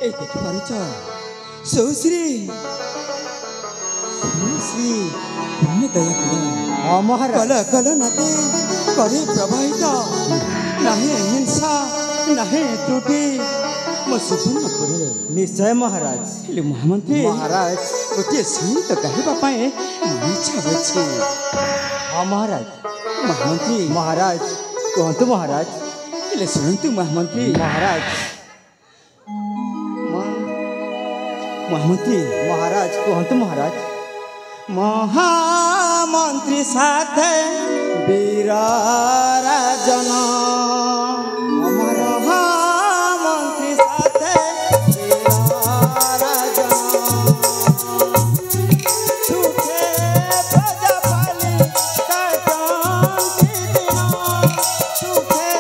এই দেখতে পারছ সুশ্রী সুশ্রী তুমি দয়া কর মহারাজ কল কল নদী করে প্রবাহিত নাহে হিংসা নাহে ত্রুটি ମୋ ସୁବର୍ଣ୍ଣପୁରରେ ନିଶ୍ଚୟ ମହାରାଜ ହେଲେ ମହାମନ୍ତ୍ରୀ ମହାରାଜ ଗୋଟିଏ ସଙ୍ଗୀତ ଗାଇବା ପାଇଁ ମୋ ଇଚ୍ଛା ଅଛି ହଁ ମହାରାଜ ମହାମନ୍ତ୍ରୀ ମହାରାଜ କୁହନ୍ତୁ ମହାରାଜ ହେଲେ ଶୁଣନ୍ତୁ ମହାମନ୍ତ୍ରୀ ମହାରାଜ ମହାମନ୍ତ୍ରୀ ମହାରାଜ କୁହନ୍ତୁ ମହାରାଜ ମହାମନ୍ତ୍ରୀ ସାଥେ ବୀର ରାଜନ ମହାମନ୍ତ୍ରୀ ସାଥେ ବୀର ରାଜନ ସୁଖେ ପ୍ରଜା ପାଲି କାଟନ୍ତି ଦିନ ସୁଖେ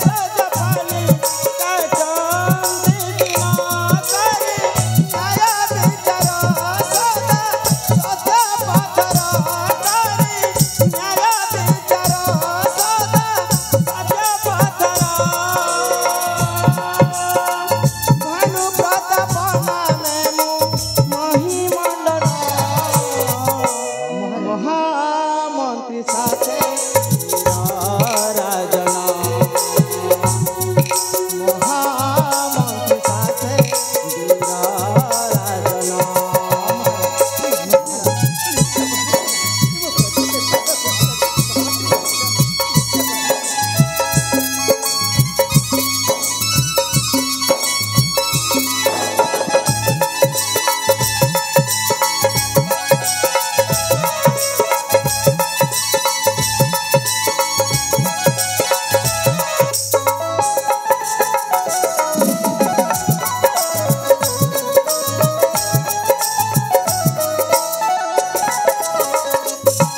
ପ୍ରଜା ପାଲି କାଟନ୍ତି ଦିନ କରି ନ୍ୟାୟ ବିଚାର ସଦା ସତ୍ୟ ପଥର କରି ନ୍ୟାୟ ବିଚାର ସଦା ସତ୍ୟ ପଥର ଭାନୁ ପ୍ରତାପ ନାମେ ମୁଁ ମହିମଣ୍ଡଳ ମହାମନ୍ତ୍ରୀ ସାଥେ ରାଜନ ମହାମନ୍ତ୍ରୀ ସାଥେ ରାଜନ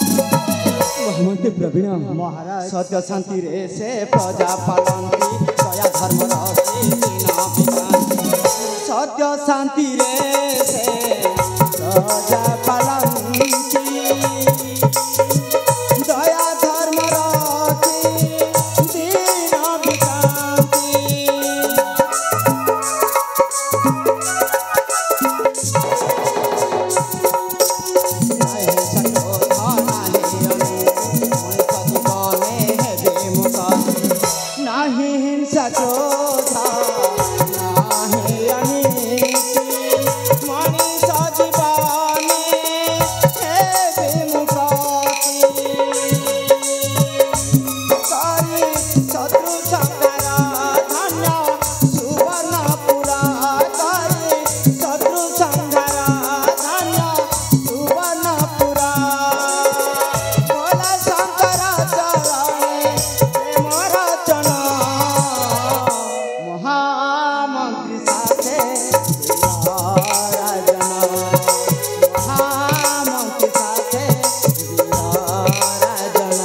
ମହାମନ୍ତ୍ରୀ ପ୍ରବୀଣ ମହାରାଜ ସତ୍ୟ ଶାନ୍ତିରେ ସେ ପ୍ରଜା ପାଳନ୍ତି ଦୟା ଧର୍ମର ସେ ଦିନ ବିକାନ୍ତି ସତ୍ୟ ଶାନ୍ତିରେ ସେ ପ୍ରଜା ପାଳନ୍ତି ଦୟା ଧର୍ମର ସେ ଦିନ ବିକାନ୍ତି ନାହି ସତୋଧ ନାହି ଅନୁ ମଣିଷ ଜୀବନେ ହେବେ ମୁକ୍ତି ନାହିଁ ହିଂସା କ୍ରୋଧ ନାହିଁ ଅନୀତି ମଣିଷ ଜୀବନେ ହେବେ ମୁକ୍ତି କରି ଶତ୍ରୁ ସଂହାର ଧନ୍ୟ ସୁବର୍ଣ୍ଣପୁର କରି ଶତ୍ରୁ ସଂହାର ଧନ୍ୟ ସୁବର୍ଣ୍ଣପୁର ଭୋଲା ଶଙ୍କର ଚରଣେ ପ୍ରେମ ରଚନ ମହାମନ୍ତ୍ରୀ ସାଥେ ରାଜନ ମହାମନ୍ତ୍ରୀ ସାଥେ ରାଜନ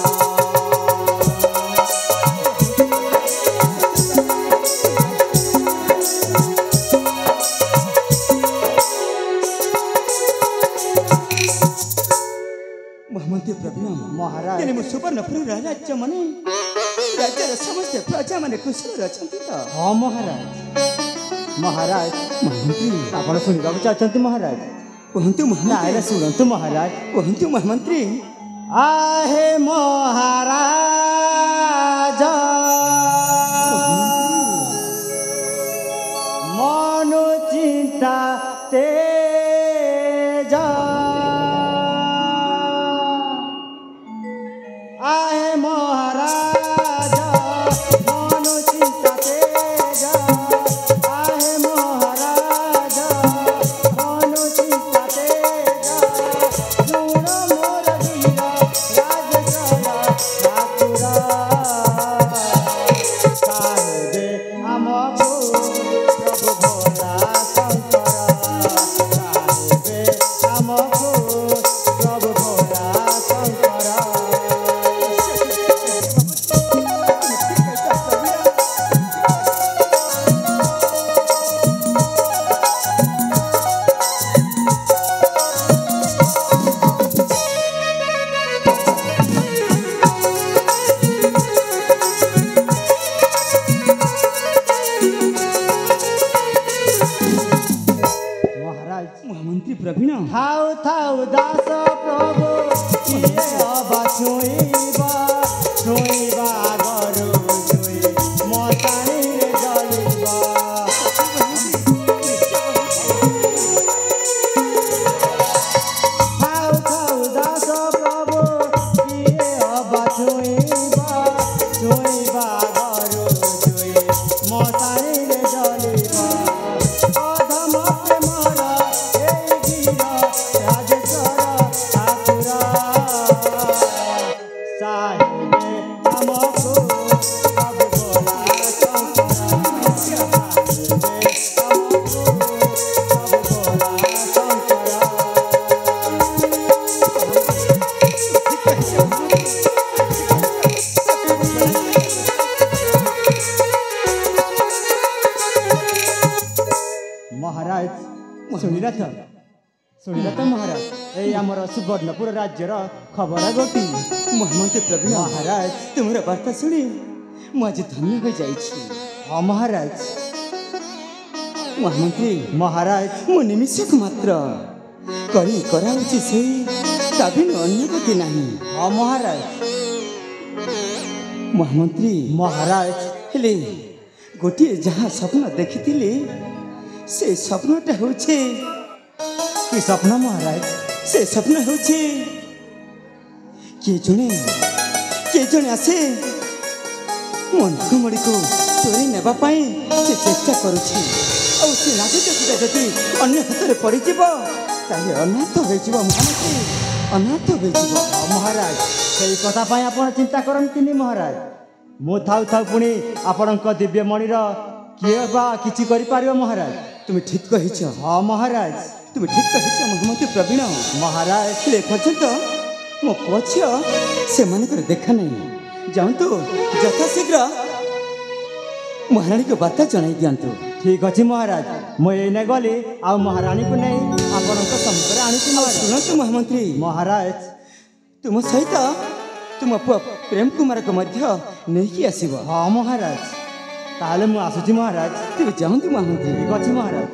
ମହାମନ୍ତ୍ରୀ ପ୍ରବୀଣ ମହାରାଜ ତେଣୁ ମୁଁ ସୁବର୍ଣ୍ଣପୁର ରାଜ୍ୟ ମାନେ ରାଜ୍ୟର ସମସ୍ତେ ପ୍ରଜାମାନେ ଖୁସିରେ ଅଛନ୍ତି ତ ହଁ ମହାରାଜ ମହାରାଜ ମହାମନ୍ତ୍ରୀ ଆପଣ ଶୁଣିବାକୁ ଚାହୁଁଛନ୍ତି ମହାରାଜ କୁହନ୍ତୁ ନାଇଁ ମହାମନ୍ତ୍ରୀ ଶୁଣନ୍ତୁ ମହାରାଜ କୁହନ୍ତୁ ମହାମନ୍ତ୍ରୀ आहे महाराज मनु चिंता तेज आहे महाराज मनु चिंता तेज आहे महाराज मनु चिंता तेज सुन मोर वीर राजचला ठाकुर साहेबे आमको प्रभु भोला शंकर महाराज ମହାମନ୍ତ୍ରୀ ପ୍ରବୀଣ ଥାଉ ଥାଉ ଦାସ ପ୍ରଭୁ କିଏ ଅବା ଛୁଇଁବା ଛୁଇଁବା ଆଗରୁ ଛୁଇଁ ମଶାଣିରେ ଜଳିବା ଥାଉ ଥାଉ ଦାସ ପ୍ରଭୁ କିଏ ଅବା ଛୁଇଁବା ଛୁଇଁବା ଆଗରୁ ଛୁଇଁ ମଶାଣିରେ ଜଳିବା ଅଧମ ପ୍ରେମର ଏଇ ଗୀର ରାଜେଶ୍ୱର ଠାକୁର ସାହିବେ ଆମକୁ ସବୁ ଗୋଲା ଶଙ୍କର ସାହିବେ ଆମକୁ ସବୁ ଗୋଲା ଶଙ୍କର महाराज शुणिला तो महाराज এই আমার সুবর্ণপুর রাজ্যর খবর গোটি ମହାମନ୍ତ୍ରୀ ପ୍ରବୀଣ महाराज ତୁମର ବାର୍ତ୍ତା ଶୁଣି ମୁଁ ଆଜି ଧନ୍ୟ ହୋଇଯାଇଛି हाँ महाराज ମହାମନ୍ତ୍ରୀ महाराज ମୁଁ ନିମିଷକୁ ମାତ୍ର କରି କରାଉଛି ସେଇ ଦାବିନ ଅନ୍ୟ ଗତି ନାହିଁ हाँ महाराज ମହାମନ୍ତ୍ରୀ महाराज ହେଲେ ଗୋଟିଏ ଯାହା ସ୍ୱପ୍ନ ଦେଖିଥିଲି ସେ ସ୍ୱପ୍ନଟା ହେଉଛି कि स्वप्न महाराज ସେ ସ୍ୱପ୍ନ ହେଉଛି କିଏ ଜଣେ ଆସେ ମୋ ନାଗମଣିକୁ ଚୋରି ନେବା ପାଇଁ ସେ ଚେଷ୍ଟା କରୁଛି ଆଉ ସେ ନାଗଚକିଟା ଯଦି ଅନ୍ୟ ହାତରେ ପଡ଼ିଯିବ ତାହେଲେ ଅନାଥ ହୋଇଯିବ ମହାମନ୍ତ୍ରୀ ଅନାଥ ହୋଇଯିବ हाँ महाराज ସେଇ କଥା ପାଇଁ ଆପଣ ଚିନ୍ତା କରନ୍ତୁନି महाराज ମୁଁ ଥାଉ ଥାଉ ପୁଣି ଆପଣଙ୍କ ଦିବ୍ୟମଣିର କିଏ ବା କିଛି କରିପାରିବ महाराज ତୁମେ ଠିକ୍ କହିଛ हाँ महाराज ତୁମେ ଠିକ୍ କହିଛ ମହାମନ୍ତ୍ରୀ ପ୍ରବୀଣ महाराज ହେଲେ ଏପର୍ଯ୍ୟନ୍ତ ମୋ ପୁଅ ଝିଅ ସେମାନଙ୍କର ଦେଖା ନାହିଁ ଯାଆନ୍ତୁ ଯଥାଶୀଘ୍ର ମହାରାଣୀକୁ ବାର୍ତ୍ତା ଜଣାଇ ଦିଅନ୍ତୁ ठीक अच्छे महाराज ମୁଁ ଏଇନେ ଗଲି ଆଉ ମହାରାଣୀକୁ ନେଇ ଆପଣଙ୍କ ସମ୍ମୁଖରେ ଆଣିଛି ଆଉ महाराज ଶୁଣନ୍ତୁ ମହାମନ୍ତ୍ରୀ महाराज ତୁମ ସହିତ ତୁମ ପୁଅ ପ୍ରେମ କୁମାରକୁ ମଧ୍ୟ ନେଇକି ଆସିବ हाँ महाराज ତାହେଲେ ମୁଁ ଆସୁଛି महाराज ତେବେ ଯାଆନ୍ତୁ ମହାମନ୍ତ୍ରୀ ठीक ଅଛି महाराज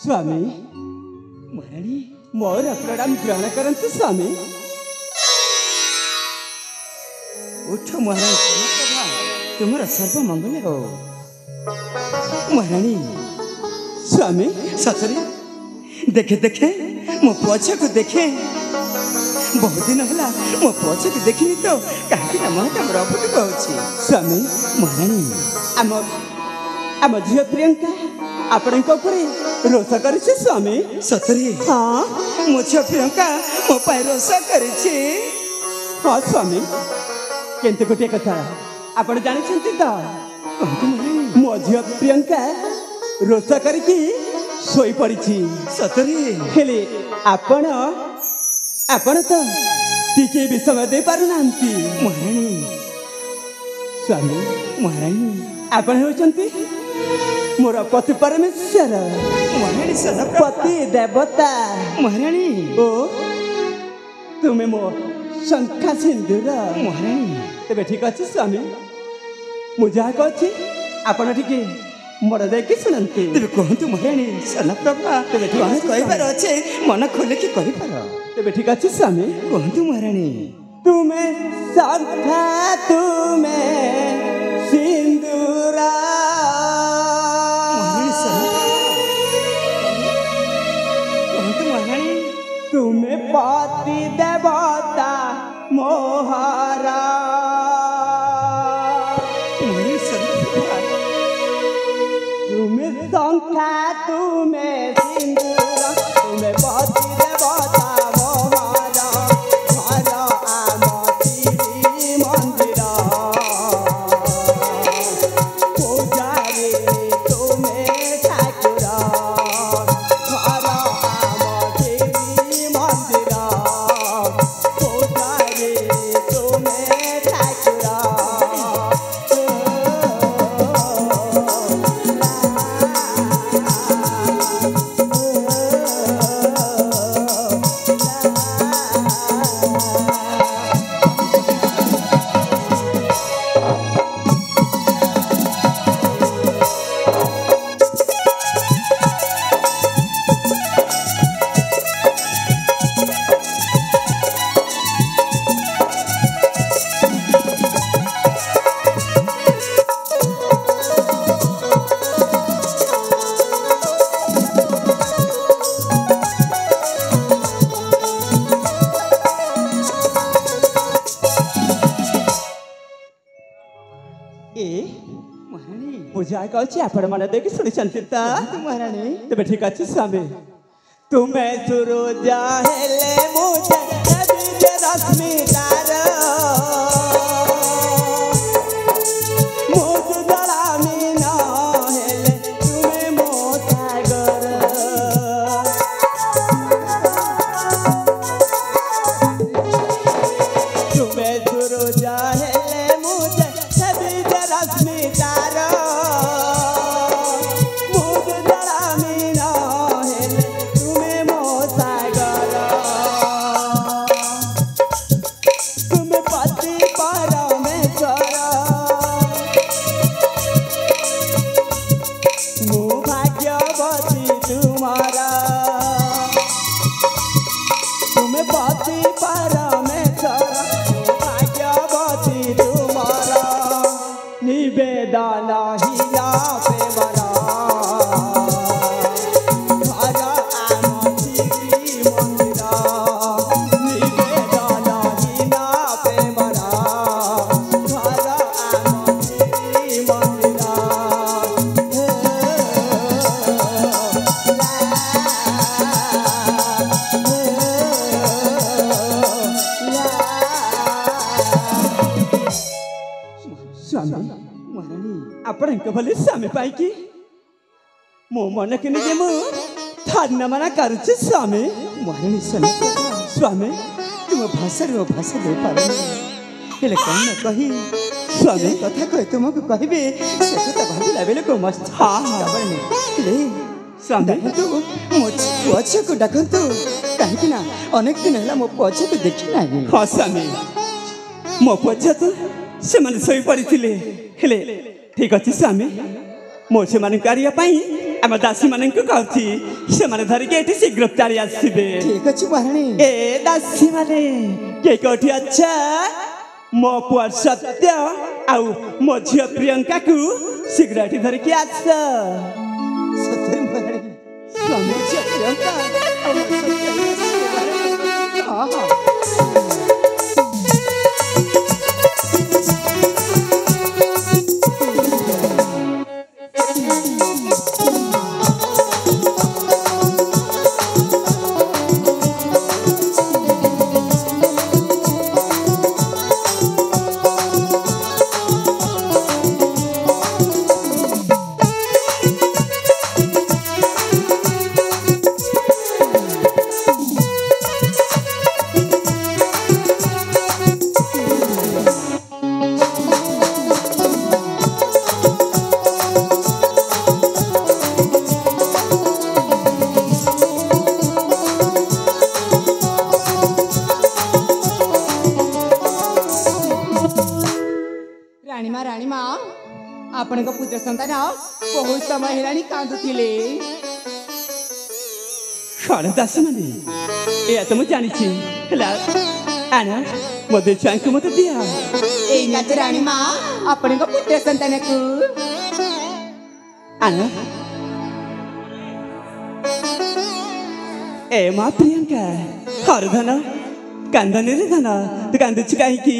ସ୍ୱାମୀ ମହାରାଣୀ ମୋର ପ୍ରଣାମ ଗ୍ରହଣ କରନ୍ତୁ ସ୍ୱାମୀ ଉଠ ମହାରାଣୀ ସମପ୍ରଭା ତୁମର ସର୍ବମଙ୍ଗଳ ହଉ ମହାରାଣୀ ସ୍ୱାମୀ ସତରେ ଦେଖେ ଦେଖେ ମୋ ପୁଅ ଝିଅକୁ ଦେଖେ ବହୁତ ଦିନ ହେଲା ମୋ ପୁଅ ଝିଅକୁ ଦେଖିନି ତ କାହିଁକି ନା ମନଟା ମୋର ଅଭୁତ ହେଉଛି ସ୍ୱାମୀ ମହାରାଣୀ ଆମ ଝିଅ ପ୍ରିୟଙ୍କା ଆପଣଙ୍କ ଉପରେ ରୋଷ କରିଛି ସ୍ୱାମୀ ସତରେ ହଁ ମୋ ଝିଅ ପ୍ରିୟଙ୍କା ମୋ ପାଇଁ ରୋଷ କରିଛି ହଁ ସ୍ୱାମୀ କିନ୍ତୁ ଗୋଟିଏ କଥା ଆପଣ ଜାଣିଛନ୍ତି ତ ମୋ ଝିଅ ପ୍ରିୟଙ୍କା ରୋଷ କରିକି ଶୋଇପଡ଼ିଛି ସତରେ ହେଲେ ଆପଣ ତ ଟିକେ ବି ସମୟ ଦେଇପାରୁନାହାନ୍ତି ମହାରାଣୀ ସ୍ୱାମୀ ମହାରାଣୀ ଆପଣ ହେଉଛନ୍ତି ମୋର ପତି ପରମେଶ୍ୱର ମହାରାଣୀ ପତି ଦେବତା ମହାରାଣୀ ଓ ତୁମେ ମୋ ଶଙ୍ଖା ସିନ୍ଦୁର ମହାରାଣୀ ତେବେ ଠିକ୍ ଅଛି ସ୍ୱାମୀ ମୁଁ ଯାହା କହୁଛି ଆପଣ ଟିକେ ମନ ଦେଇକି ଶୁଣନ୍ତୁ ତେବେ କୁହନ୍ତୁ ମହାରାଣୀ ସନପ୍ରଭା ତେବେ ଠିକ୍ ଅଛି କହିବାର ଅଛି ମନ ଖୋଲିକି କହିପାର ତେବେ ଠିକ୍ ଅଛି ସ୍ୱାମୀ କୁହନ୍ତୁ ମହାରାଣୀ ତୁମେ ଶଙ୍ଖା ତୁମେ ସିନ୍ଦୁର ତୁମେ ଶଙ୍ଖା ତୁମେ ସିନ୍ଦୁର ତୁମେ ପତି ଦେବତା ମୋହର ଘର ଆମ ତିରି ମନ୍ଦିର ପୂଜାରୀ ତୁମେ ଠାକୁର ଘର ଆମ ତିରି ମନ୍ଦିର ପୂଜାରୀ ତୁମେ ଠାକୁର पूजा कौची आपण मन देखि सुनिछंती त महारानी तबे ठीक अछि स्वामी तुमे सूरज हेले मुझे नदी रश्मि तार मुझ जलामी न हेले तुमे मो सागर तुमे सूरज हेले मुझे नदी रश्मि तार निवेदना हिया प्रेमरा घर आम तिरी मंदिरा निवेदना हिया प्रेमरा घर आम तिरी मंदिरा स्वामी महारानी आपणक भले स्वामी पाइकी मो मन के निजे मु थाना मना करुचे स्वामी महारानी सुन स्वामी तुम भाषा रो भाषा दे पारो हेले कौन न कही स्वामी कथा कहे तुमको कहबे से कथा भाबिला बेले को मस्त हाँ खबर ले स्वामी डाकंतु मो पुअछ को डाकंतु काहे ना अनेक दिन हला मो पुअछ को देखि नाही हाँ स्वामी मो पुअछ तो से माने सोई पड़िथिले हेले ठीक अछि स्वामी मो से माने कार्य पाई हम दासी माने को कहथि से माने धरि के एठी शीघ्र चारि आसीबे ठीक अछि महारानी ए दासी माने के कोठी अच्छा मो पुआ सत्य आउ मो झियो प्रियंका को शीघ्र एठी धरि के आछ सत्य महारानी स्वामी जी प्रियंका और सत्य हां हां आपण पुत्र संतान बहुत समय हेलानी कांदुथिले कौन दासी माने ए तो मु जानिछि हला आना मदे चांक मत दिया ए नाच रानी मां आपण पुत्र संतान को आना ए मां प्रियंका हर धन कांदने रे धन तू कांदुछि काहे की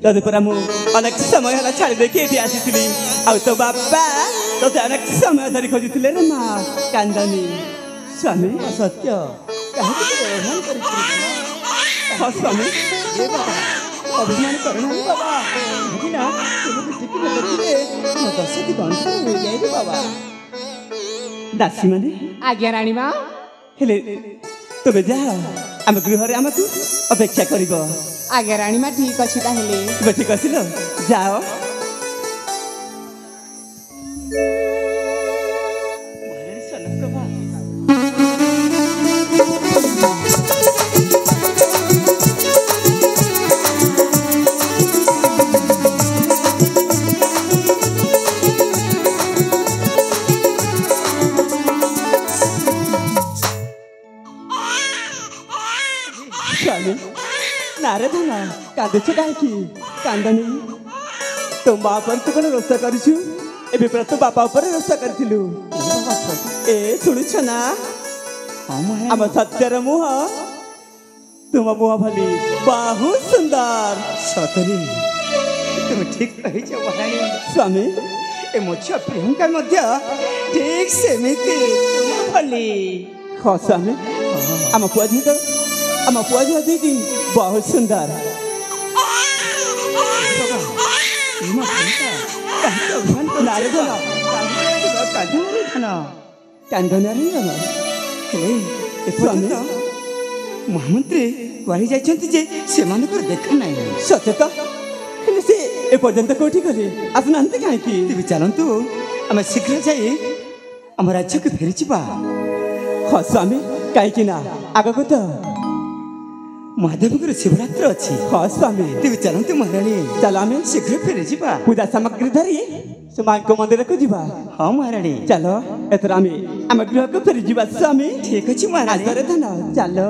तदे पर मु अनेक समय हला छाड़ी दे के आसी आ तो बाबा तो अनेक समय धरी खोजुଥିଲେ रे ମା କାନ୍ଦନି ସ୍ୱାମୀ ସତ୍ୟ କାହିଁକି ବ୍ୟବହାର କରିଥିଲେ ହଁ ସ୍ୱାମୀ ଏ ବାବା ଅଭିମାନ କରୁନାହାନ୍ତି ବାବା କାହିଁକି ନା ତୁମକୁ ଟିକେ ଦେଖିଲେ ମୋ ଦଶଟି ଗଣ୍ଠ ହୋଇଯାଇଛି ବାବା ଦାସୀମାନେ ଆଜ୍ଞା ରାଣୀ ମା ହେଲେ ତମେ ଯାହା ଆମ ଗୃହରେ ଆମକୁ ଅପେକ୍ଷା କରିବ ଆଜ୍ଞା ରାଣୀ ମା ଠିକ ଅଛି ତାହେଲେ ଏବେ ଠିକ ଆସିଲ ଯାଅ नारे धन कांदुछ कहीं कांदनी तो माँ पर तू कौन रोषा करूँ एबे तो बापा ऊपर रोषा करूँ ए शुणुछ ना आम सत्यर मुह तुम मुह भली बहुत सुंदर सतरी तुम ठीक कही महारानी स्वामी ए मो छुआ प्रियंका मध्य ठीक सेमिति तुम भली हाँ स्वामी आम पुआ झी तो आम पुआ झी दीदी बहुत सुंदर नारे धन कांदनारे धन स्वामी महामंत्री कही जाइए से देखा ना सत्य तो से एपर्यंत कौटी गले आसना कहीं तेज चलतु आम शीघ्र जाई आम राज्य को फेरी जा हाँ स्वामी कहीं ना आग को तो महादेव शिवरात्र अच्छी हाँ स्वामी तेज चलतु महारानी चल आम शीघ्र फेरी जा पूजा सामग्री धरी से माँ को मंदिर को जीवा हाँ महारानी चलो एथर आम आम गृह को फेरी जा स्वामी ठीक अच्छे महारानी आदर धन चलो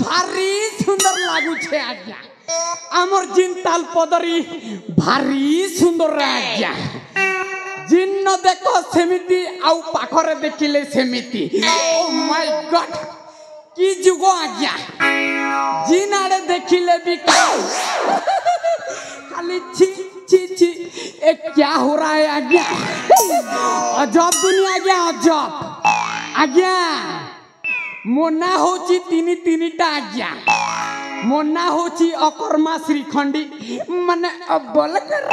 भारी सुंदर लागुछे आज्ञा आमर जिनताल पदरी भारी सुंदर आज्ञा जिन्न देखो सेमिति आउ पाखरे देखिले सेमिति ओ माय गॉड की जुगो आज्ञा जिन आड़े देखिले भी खाली छी छी छी ए क्या हो रहा है आज्ञा अजब दुनिया आज्ञा अजब आज्ञा मोना होची तिनी तिनीटा आज्ञा मोना होची अकर्मा श्रीखंडी माने अबल कर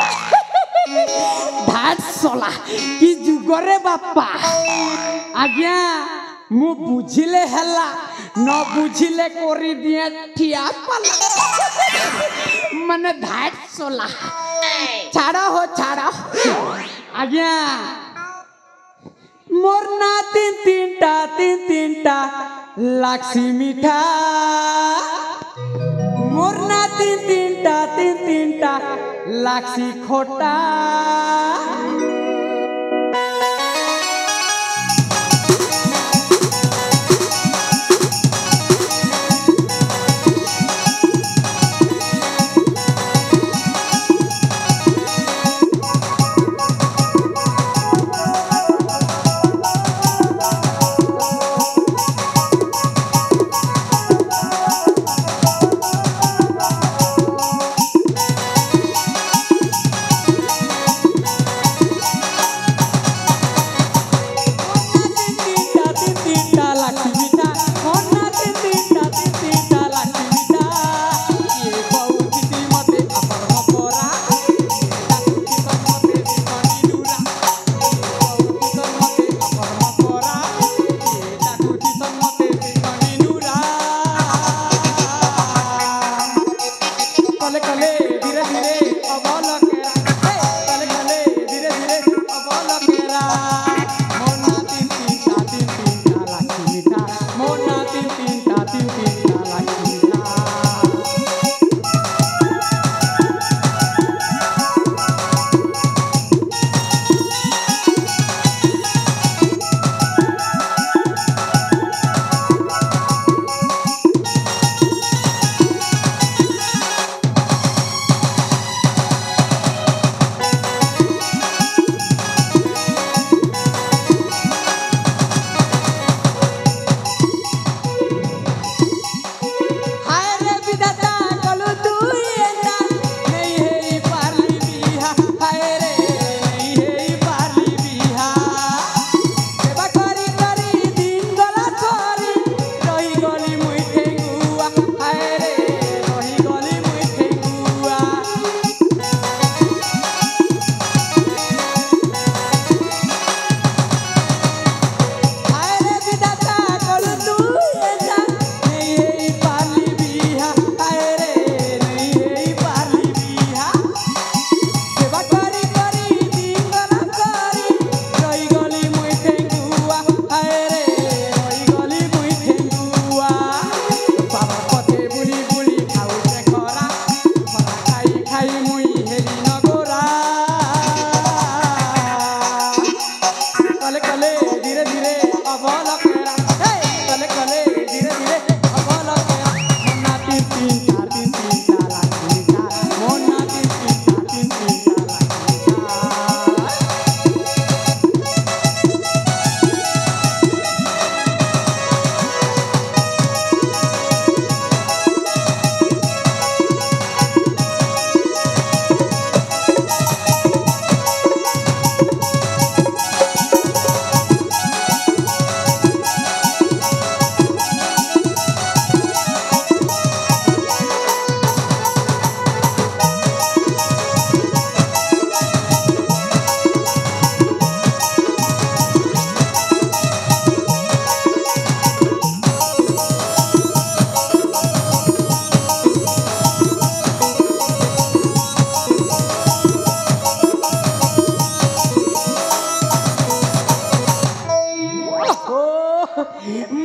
धाट सोला की जुगरे बापा आज्ञा मु बुझिले हला न बुझिले कोरी दिए ठिया पाला मने धाट सोला छाड़ा हो छाड़ा आज्ञा मोर ना तीन तीनटा लाक्षी मीठा मोर ना तीनटा लाक्षी खोटा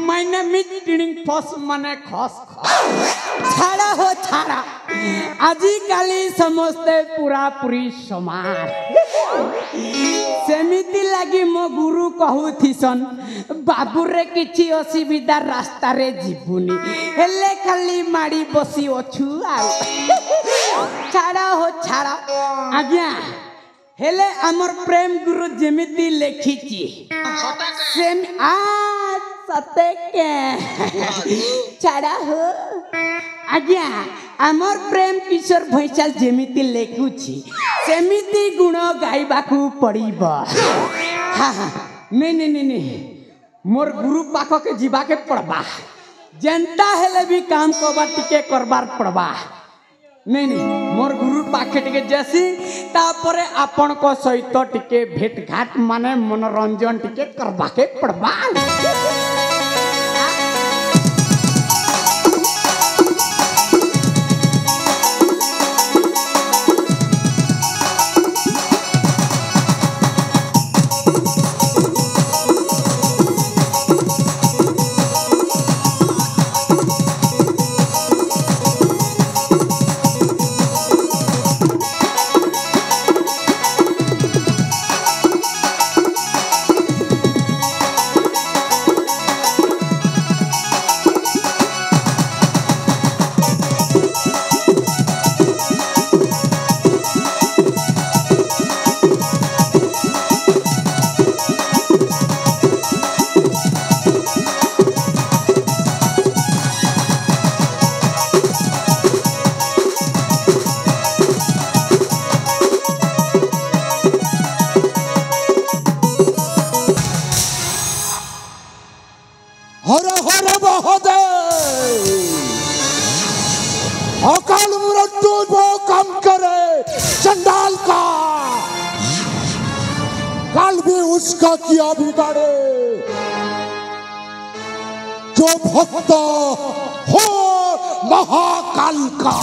मैंने मिटिंग फस माने खस छाड़ा हो छाड़ा आजिकाली समस्ते पूरा पूरी समान सेमिति लगी मो गुरु कहूथिसन बाबू रे किछि असुविधा रास्ता रे जीवुनी हेले खाली माड़ी बसी अछु आ छाड़ा हो छाड़ा आज्ञा हेले हमर प्रेम गुरु जेमिति लेखिछि सेम आ सते के छाड़ा हो आज्ञा हमर प्रेम किशोर भैसाल जेमिति लेखुछि सेमिति गुण गाइबाकू पड़िब हां हां नहीं मोर गुरु पाख के जीवा के पड़बा जेंटा हेले भी काम करबा टिके करबार पड़बा नहीं मोर गुरु पाखे टिके जैसी तापरे आपण को सहित टिके भेट घाट माने मनोरंजन टिके करबा के पड़बा किसका किया बिगाड़े, जो भक्त हो महाकाल का।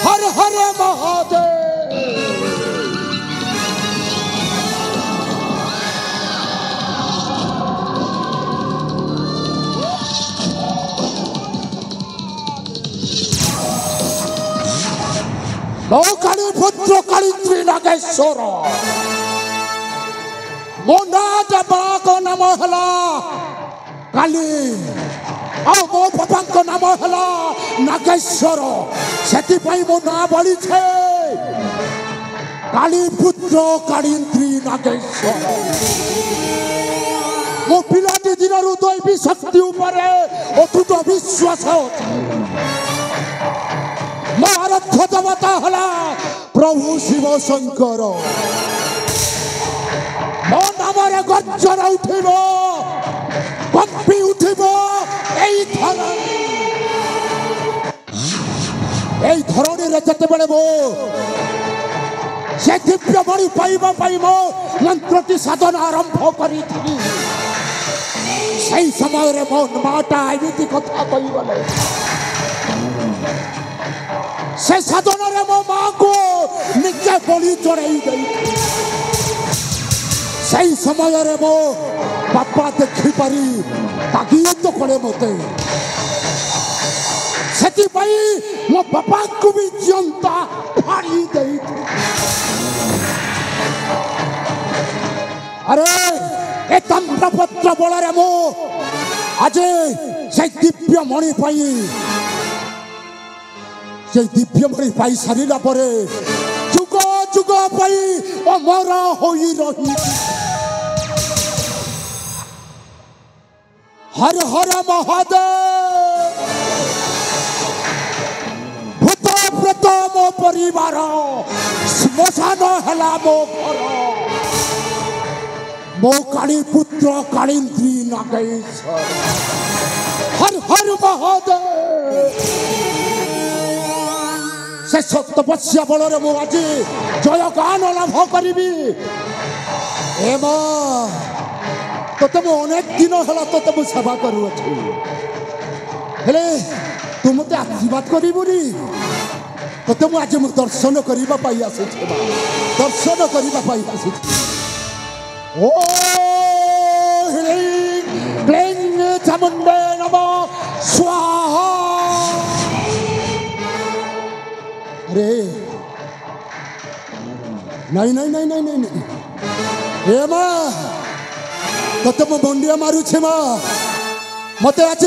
हर हर महादेव। ମୋ କାଳୀ ପୁତ୍ର କାଳିନ୍ଦ୍ରୀ ନାଗେଶ୍ୱର, ମୋ ନାଁ ବାବାଙ୍କ ନାମ ହେଲା କାଳୀ, ଆଉ ମୋ ବାବାଙ୍କ ନାମ ହେଲା ନାଗେଶ୍ୱର। ସେଥିପାଇଁ ମୋ ନାଁ ବଳିଛେ କାଳୀ ପୁତ୍ର କାଳିନ୍ଦ୍ରୀ ନାଗେଶ୍ୱର। ମୋ ପିଲାଟି ଦିନରୁ ଦୈବୀ ଶକ୍ତି ଉପରେ ଅତୁଟ ବିଶ୍ୱାସ ଅଛି। ମୋ ଆରାଧ୍ୟ ଦେବତା ହେଲା ପ୍ରଭୁ ଶିବ ଶଙ୍କର। ମୋ ନାମରେ ଗର୍ଜନ ଉଠିବ, କମ୍ପି ଉଠିବ এই ଧରଣୀରେ ଯେତେବେଳେ ମୁଁ ସେ ଦିବ୍ୟ ମଣି ପାଇବା ପାଇଁ ମୋ ମନ୍ତ୍ରଟି ସାଧନା ଆରମ୍ଭ କରିଥିଲି, ସେହି ସମୟରେ ମୋ ମାଟା ଏମିତି କଥା କହିଗଲେ। ସେ ସାଧନାରେ ମୋ ମାକୁ ନିଜେ ବଳି ଚଢ଼େଇ ଦେଇଥିଲି। ସେହି ସମୟରେ ମୋ ବାପା ଦେଖିପାରି ତାଗିଦ କଲେ ମୋତେ। ସେଥିପାଇଁ ମୋ ବାପାଙ୍କୁ ବି ଜିଅନ୍ତା ଫାଡ଼ି ଦେଇଥିଲି। ଆରେ ଏ ତାମ୍ରପତ୍ର ବଳରେ ମୁଁ ଆଜି ସେଇ ଦିବ୍ୟ ମଣି ପାଇଁ ପାଇ ସାରିଲା ପରେ ଯୁଗ ଯୁଗ ପାଇଁ ଅମର ହୋଇ ରହି। हर हर महादेव। भूत प्रेत मो परिवार, श्मशान हला मो घर। मो काली पुत्र कालिंद्री नागेश्वर। हर हर महादेव। से सप्तपस्या बलरे मो आज जय गान लाभ करी। तोते मु अनेक दिन है तोते मु सेवा करुअछि, हेले तू मते आशीर्वाद करिबुनी। तोते मु आज मु दर्शन करिबा पाई आसीछि, दर्शन करिबा पाई आसीछि। ओ ह्रीं क्लीं चामुण्डे नमः स्वाहा। अरे नहीं नहीं नहीं नहीं नहीं हे मां, तोते मु मुंडिया मारुछे मां, मते आज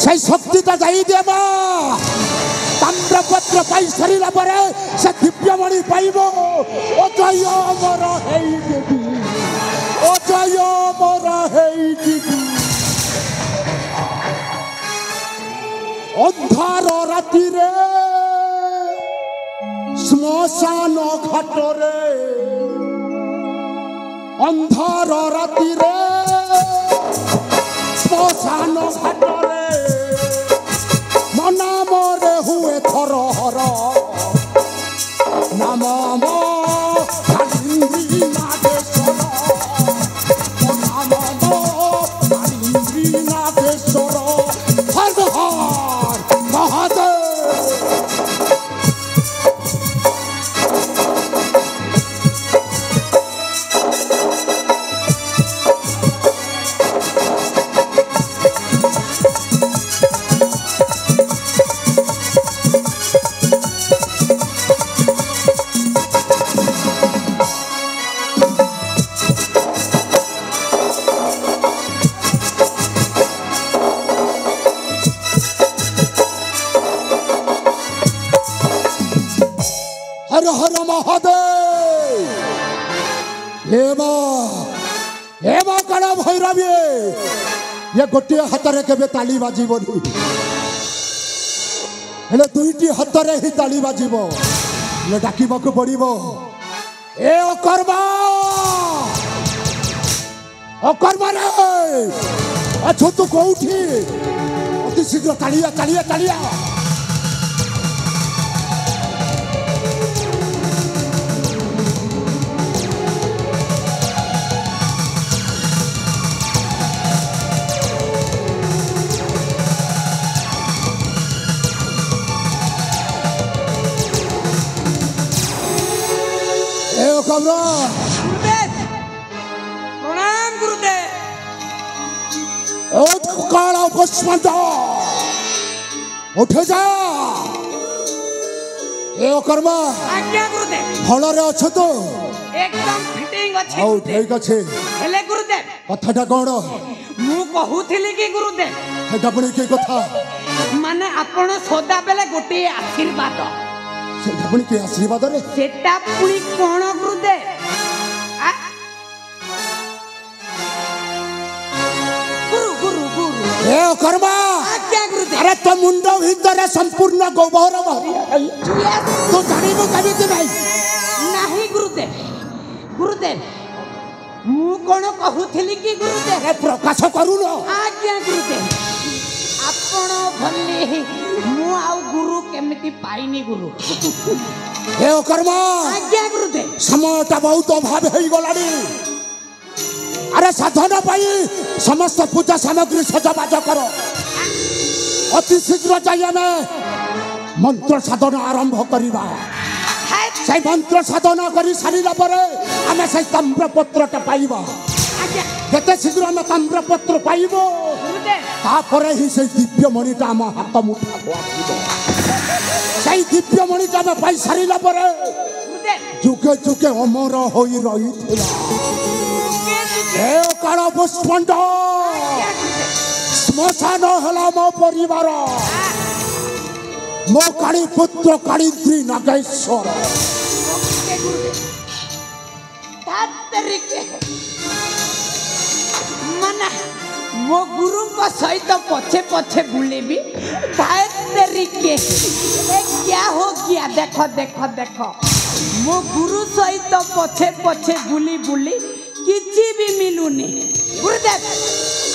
से शक्तिटा जाई दे मां। ताम्रपत्र पाई सरिला परे से दिव्यमणि पाइबो। अजय अमर हेई देवी, अजय अमर हेई देवी। अंधार राति रे श्मशान घाट रे, अंधार राति रे श्मशान घाट रे मना मोरे हुए थर हर। नाम मो कालिंद्री नागेश्वर, नाम मो कालिंद्री नागेश्वर। हर हर महादेव। हर हर महादेव। हे मां काला भैरवी, ये गोटे हाथ रे केबे ताली बाजिबनी, हेले दुईटी हाथ रे ही ताली बाजिबो। ले डाकिबाकू पड़िबो। ए अकर्मा, अकर्मा रे अछो तू कोउठी? अति शीघ्र तालिया तालिया तालिया। कबरा गुरुदेव प्रणाम गुरुदेव उठ काला पुष्पंत उठ जा ए कर्मा आज्ञा गुरुदेव भल रे अच्छ तो एकदम फिटिंग अच्छे आउ ठीक अच्छे हेले गुरुदेव कथाटा कौन मु कहूथिली कि गुरुदेव सेटा पुणी के कथा माने आपण सदा बेले गोटे आशीर्वाद सेटा पुणी के आशीर्वाद रे सेटा पुणी कोन गुरुदेव आ? गुरु गुरु गुरु ए कर्मा आज्ञा गुरुदेव अरे तो मुंड भीतर संपूर्ण गोबर भरी तू जानिबो केमिति भाई नहीं गुरुदेव गुरुदेव मु कोन कहूथिली कि गुरुदेव अरे प्रकाश करूनो आज्ञा गुरुदेव आपण भले मु आउ गुरु केमिति पाइनी गुरु ए कर्मा आज्ञा गुरुदेव समयटा बहुत अभाव हो गलानी अरे साधना पाई समस्त पूजा सामग्री सजाबाज करो अति शीघ्र जाई आमे मंत्र साधना आरंभ करिबा से मंत्र साधना करी सारिला परे आमे से ताम्रपत्रटा पाइबा आज्ञा केते शीघ्र आमे ताम्रपत्र पाइबो गुरुदेव तापरे ही से दिव्य मणिटा आम हाथ मुठा आसिबो से दिव्य मणिटा आमे पाई सारिला परे गुरुदेव जुगे जुगे अमर होई रहिथिला ए काल पुष्पंड श्मशान हला मो परिवार मो काली पुत्र कालीद्री नागेश्वर मना मो गुरु को सहित पछे पछे बुलेबी तरीके क्या हो गया देखो देखो देखो मो गुरु सहित पछे पछे बुली बुली किछि भी मिलुनी गुरुदेव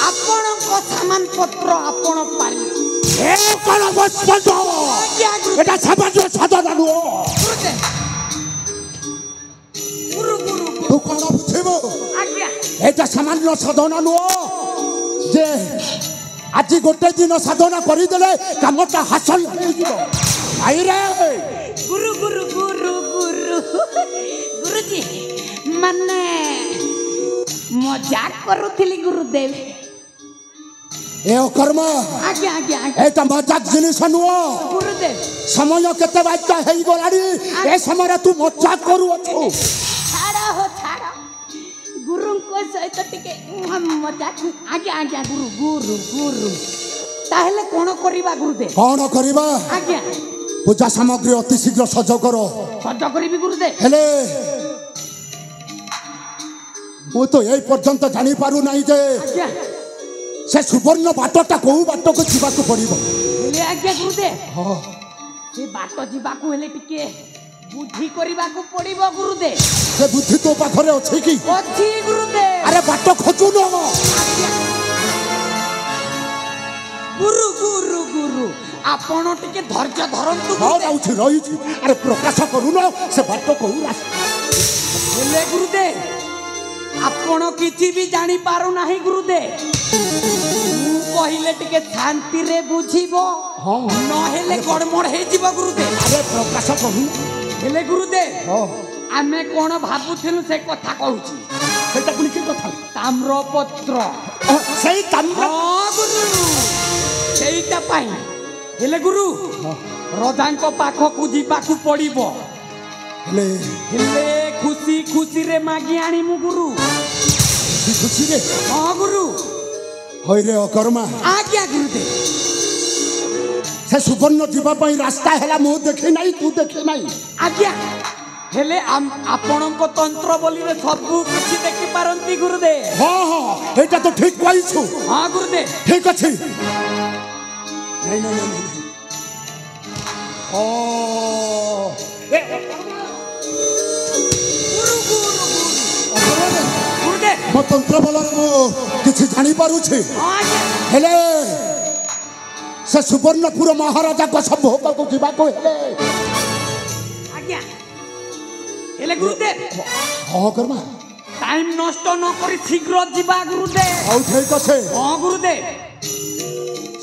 आपण को सामान पत्र आपण पाली ए काल पुष्पंड एटा समाज साधना नो गुरुदेव गुरु गुरु तू कोन बुझिबो आज्ञा एटा सामान्य साधना नो जे आज गोटे दिन साधना करी देले कामटा हासिल हो जिवो आई रे गुरु गुरु गुरु गुरु गुरुजी माने मजाक करूथिली गुरुदेव ए कर्म आज्ञा आज्ञा आज्ञा एटा मजाक जिनिस नुओ गुरुदेव समय केते बाज्या हेई गलाडी ए समय तू मजाक करू अछु छाड़ा हो छाड़ा गुरु को सहित टिके मजाक आज्ञा आज्ञा गुरु गुरु गुरु ताहले कोन करिबा गुरुदेव कोन करिबा आज्ञा पूजा सामग्री अति शीघ्र सज करो सज करिबी गुरुदेव हेले मु तो ए पर्यंत जानि पारु नाही जे आज्ञा से सुवर्ण बाटटा को बाट को जीवा को पड़िबो ले आज्ञा गुरुदेव हां से बाट जीवाकू हेले टिके बुद्धि करिबाकू पड़िबो गुरुदेव से बुद्धि तो पाखरे अछि की अछि गुरुदेव अरे बाट खोजु न गुरु गुरु गुरु आपण टिके धैर्य धरंतु हां गुरुदेव जाउछि रहिछि अरे प्रकाश करू न से बाट को हेले गुरुदेव आपण किछि भी जानि पारु नाही गुरुदेव कहिले टिके शांति रे बुझिबो हां न हेले गड़मड़ हे जीव गुरुदेव अरे प्रकाश करू हेले गुरुदेव हां आमे कोन भाबुथिलु से कथा कहूची सेटा कुनी के कथा ताम्रपत्र सेई ताम्र हां गुरु सेईटा पाई हेले गुरु रजांको पाखकु जीवाकू पड़िबो हेले हेले खुशी खुशी रे मागी आनी मु गुरु खुशी रे हां गुरु होय रे अकर्मा आज्ञा गुरुदेव से सुवर्ण जीवा पई रास्ता हैला मु देखि नाही तू देखि नाही आज्ञा हेले आपणको तंत्र बोली रे सब कुछ देखि पारंती गुरुदेव हां हां एटा तो ठीक कहिछु हां गुरुदेव ठीक अछि नहीं नहीं नहीं ओ ए गुरु गुरु गुरु गुरुदेव मो तंत्र बलर मो किछि जानि पारु छी हां आज्ञा हेले से सुवर्णपुर महाराजा को सब होगा को जीवा को हेले आज्ञा हेले गुरुदेव हां कर्मा टाइम नष्ट न करी शीघ्र जीवा गुरुदेव आउ ठीक अछि हां गुरुदेव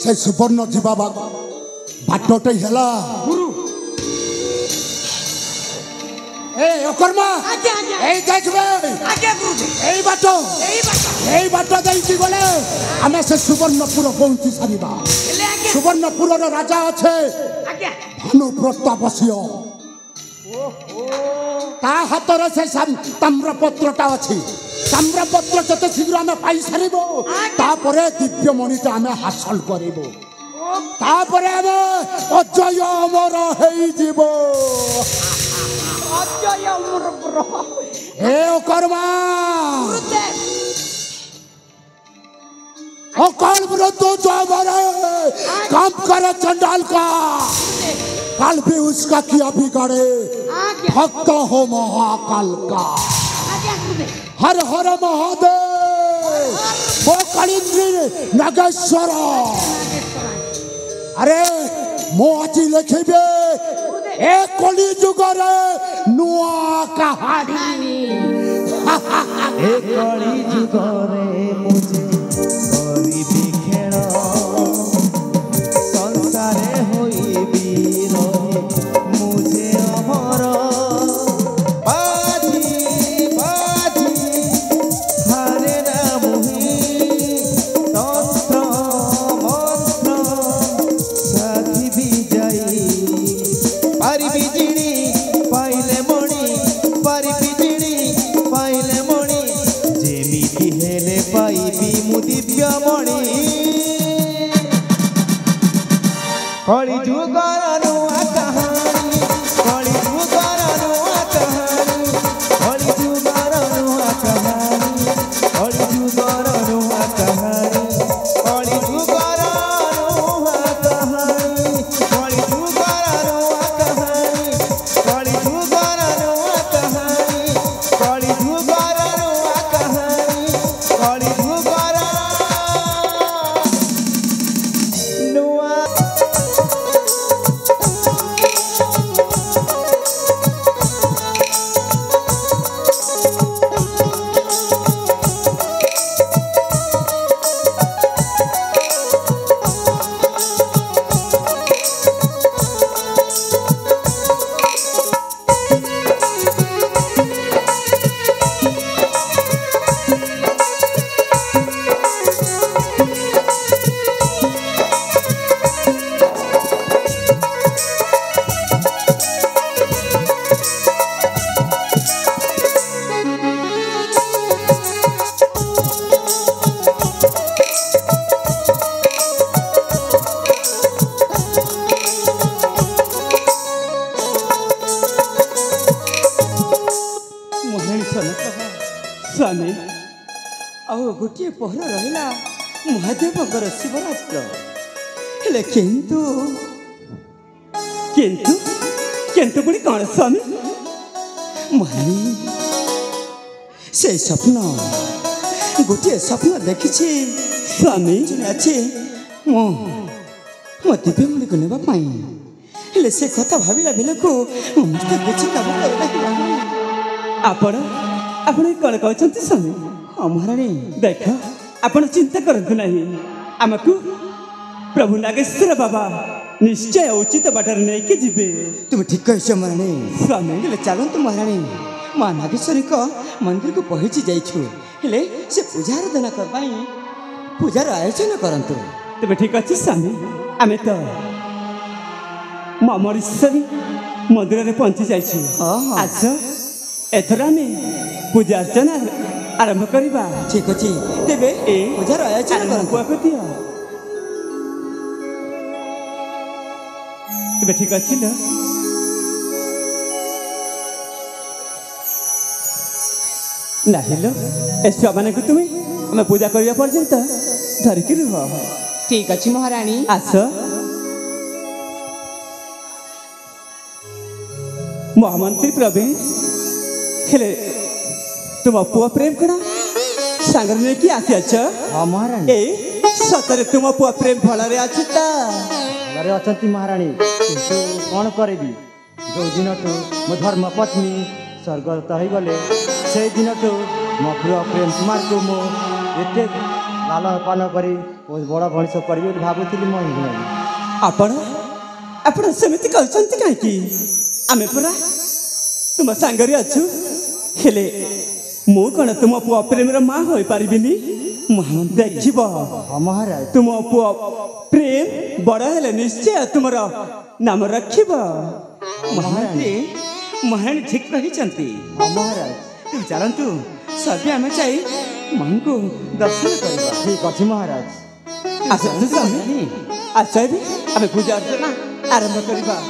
से सुवर्ण जीवा बाटटे हेला गुरु ए अकर्मा आज्ञा आज्ञा ए देखबे आज्ञा गुरुजी এই বাট ଦେଇକି ଗଲେ ଆମେ ସେ ସୁବର୍ଣ୍ଣପୁର ପହଞ୍ଚି ସାରିବା। ହେଲେ ଆଜ୍ଞା ସୁବର୍ଣ୍ଣପୁରର ରାଜା ଅଛେ ଆଜ୍ଞା ଭାନୁ ପ୍ରତାପସିଂହ। ତା ହାତରେ ସେ ତାମ୍ରପତ୍ରଟା ଅଛି। ତାମ୍ରପତ୍ର ଯେତେ ଶୀଘ୍ର ଆମେ ପାଇସାରିବୁ ତାପରେ ଦିବ୍ୟମଣିଟା ଆମେ ହାସଲ କରିବୁ। ତାପରେ ଆମେ ଅଜୟ ଅମର ହେଇଯିବ। ଅଜୟ ଅମର ବ୍ର हे कर्मा अकाल मृत्यु जो मरे काम करे चंडाल का काल भी उसका किया बिगाड़े भक्त हो महाकाल का। आज्ञा गुरुजी हर हर महादेव वो कलिंद्री नागेश्वर। अरे मो আজি लिखिबे ए कली जुगरे नुआ कहानी। ए कली जुगरे मुझे करिबी खेल संसारे होइबी रहे मुझे अमर बाजी बाजी हरे राम ही तंत्र मंत्र साथी भी जाई पारी बिजली पाइले मणि पारी बिजली पाइले मणि जेमिति हेले पाइबी मु दिव्य मणि कली जुगर नुआ कहानी कली जुगर नुआ कहानी कली जुगर नुआ कहानी कली जुगर नुआ कहानी कली जुगर नुआ कहानी कली जुगर नुआ कहानी कली जुगर नुआ कहानी कली जुगर नुआ कहानी कली जुगर नुआ ମହାରାଣୀ ସ୍ୱାମୀ ଆଉ ଗୋଟିଏ ପହର ରହିଲା ମହାଦେବଙ୍କର ଶିବରାତ୍ର। ହେଲେ କିନ୍ତୁ କିନ୍ତୁ କିନ୍ତୁ ପୁଣି କ'ଣ ସ୍ୱାମୀ? ମହାରାଣୀ ସେ ସ୍ୱପ୍ନ ଗୋଟିଏ ସ୍ୱପ୍ନ ଦେଖିଛି ସ୍ୱାମୀ ଅଛି ମୁଁ ମୋ ଦିବ୍ୟମଣିକୁ ନେବା ପାଇଁ। ହେଲେ ସେ କଥା ଭାବିଲା ବେଳକୁ ମୋତେ କିଛି କାମ କରିଲା। ଆପଣ ଆପଣ କ'ଣ କହୁଛନ୍ତି ସ୍ୱାମୀ? ହଁ ମହାରାଣୀ ଦେଖ ଆପଣ ଚିନ୍ତା କରନ୍ତୁ ନାହିଁ, ଆମକୁ ପ୍ରଭୁ ନାଗେଶ୍ୱର ବାବା ନିଶ୍ଚୟ ଉଚିତ ବାଟରେ ନେଇକି ଯିବେ। ତୁମେ ଠିକ୍ କହିଛ ମହାରାଣୀ। ସ୍ୱାମୀ ହେଲେ ଚାଲନ୍ତୁ ମହାରାଣୀ ମା ନାଗେଶ୍ୱରୀଙ୍କ ମନ୍ଦିରକୁ ପହଞ୍ଚି ଯାଇଛୁ। ହେଲେ ସେ ପୂଜା ଆରାଧନା ପାଇଁ ପୂଜାର ଆୟୋଜନ କରନ୍ତୁ। ତେବେ ଠିକ୍ ଅଛି ସ୍ୱାମୀ, ଆମେ ତ ମମରୀଶ୍ୱରୀ ମନ୍ଦିରରେ ପହଞ୍ଚି ଯାଇଛୁ। ହଁ, ହଁ। ଆସ ଏଥର ଆମେ ପୂଜା ଅର୍ଚ୍ଚନା ଆରମ୍ଭ କରିବା। ଠିକ୍ ଅଛି ତେବେ ଏ ପୂଜାର ଆୟୋଜନ କରନ୍ତୁ। ପୁଅକୁ ଦିଅ। ତେବେ ଠିକ୍ ଅଛି ଲୋ। ନାହିଁ ଲୋ, ଏ ଛୁଆମାନଙ୍କୁ ତୁମେ ଆମେ ପୂଜା କରିବା ପର୍ଯ୍ୟନ୍ତ ଧରିକି ରୁହ। ଠିକ୍ ଅଛି ମହାରାଣୀ। ଆସ ମହାମନ୍ତ୍ରୀ ପ୍ରବୀଣ, ହେଲେ ତୁମ ପୁଅ ପ୍ରେମ କ'ଣ ସାଙ୍ଗରେ ନେଇକି ଆସିଅଛ? ହଁ ମହାରାଣୀ ଏ ସତରେ ତୁମ ପୁଅ ପ୍ରେମ ଭଲରେ ଅଛି ତ? ଭଲରେ ଅଛନ୍ତି ମହାରାଣୀ, କିନ୍ତୁ କ'ଣ କରିବି, ଯେଉଁ ଦିନଠୁ ମୋ ଧର୍ମପତ୍ନୀ ସ୍ୱର୍ଗତ ହୋଇଗଲେ ସେଇ ଦିନଠୁ ମୋ ପ୍ରିୟ ପ୍ରେମ କୁମାରକୁ ମୁଁ ଏତେ ଲାଲନ ପାଳନ କରି ବଡ଼ ମଣିଷ କରିବି ବୋଲି ଭାବୁଥିଲି ମୋ ହିନ୍ଦୁ। ଆପଣ ଆପଣ ସେମିତି କହୁଛନ୍ତି କାହିଁକି? ଆମେ ପୁରା तुम सांगरे अच्छु हेले मु कण तुम पुआ प्रेमर माँ हो पारिबिनी देखिब हाँ महाराज तुम पुआ प्रेम बड़ हेले निश्चय तुमर नाम रखिब महारानी महारानी ठीक रही हाँ महाराज तुम चलतु सभी आम चाहे मां को दर्शन करवा ठीक अच्छे महाराज आसतु स्वामी आस आम पूजा अर्चना आरंभ करवा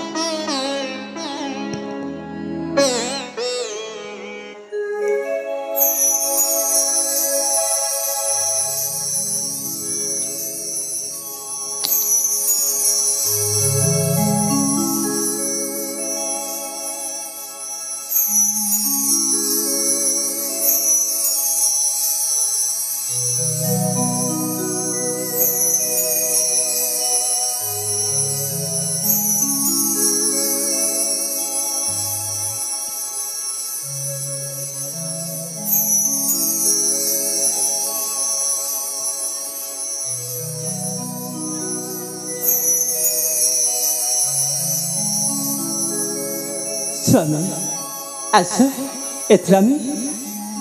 स्वामी आस एथरामी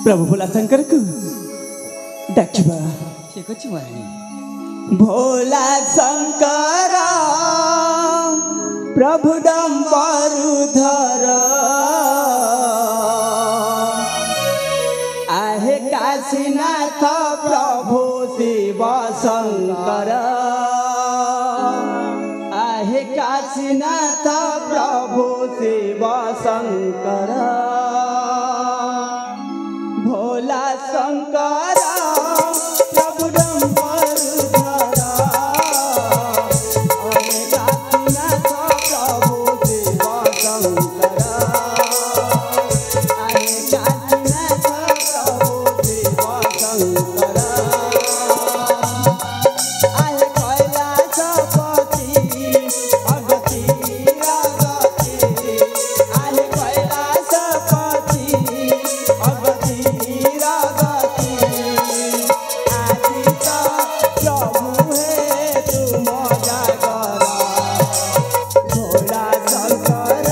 प्रभु भोला शंकर को डाकिबा ठीक अच्छे महारानी भोला शंकर प्रभु डम्बरुधर आहे काशीनाथ प्रभु शिव शंकर आहे काशीनाथ प्रभु शिव शंकर भोला शंकर प्रभु डम्बरुधर आहे काशीनाथ प्रभु शिव शंकर आहे काशीनाथ प्रभु शिव शंकर आहे कैलासपति अगति अगति आहे कैलासपति अगति अगति आदित प्रभु हे तुम जागर भोला शंकर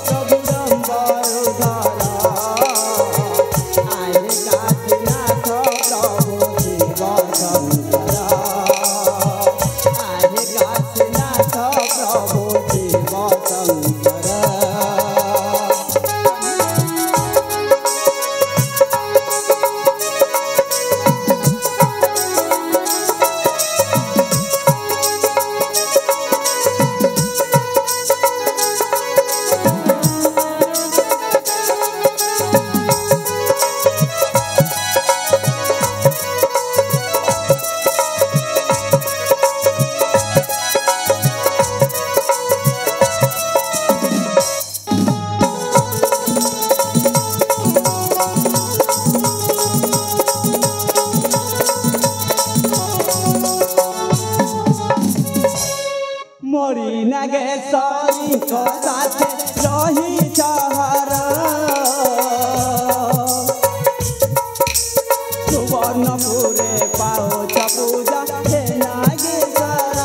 प्रभु डम्बरुधर आहे काशीनाथ प्रभु शिव शंकर आहे काशीनाथ प्रभु शिव शंकर मोरी नागेश्वरी को साथ रही चहर सुवर्णपुरे पाओ पूजा हे नागेश्वर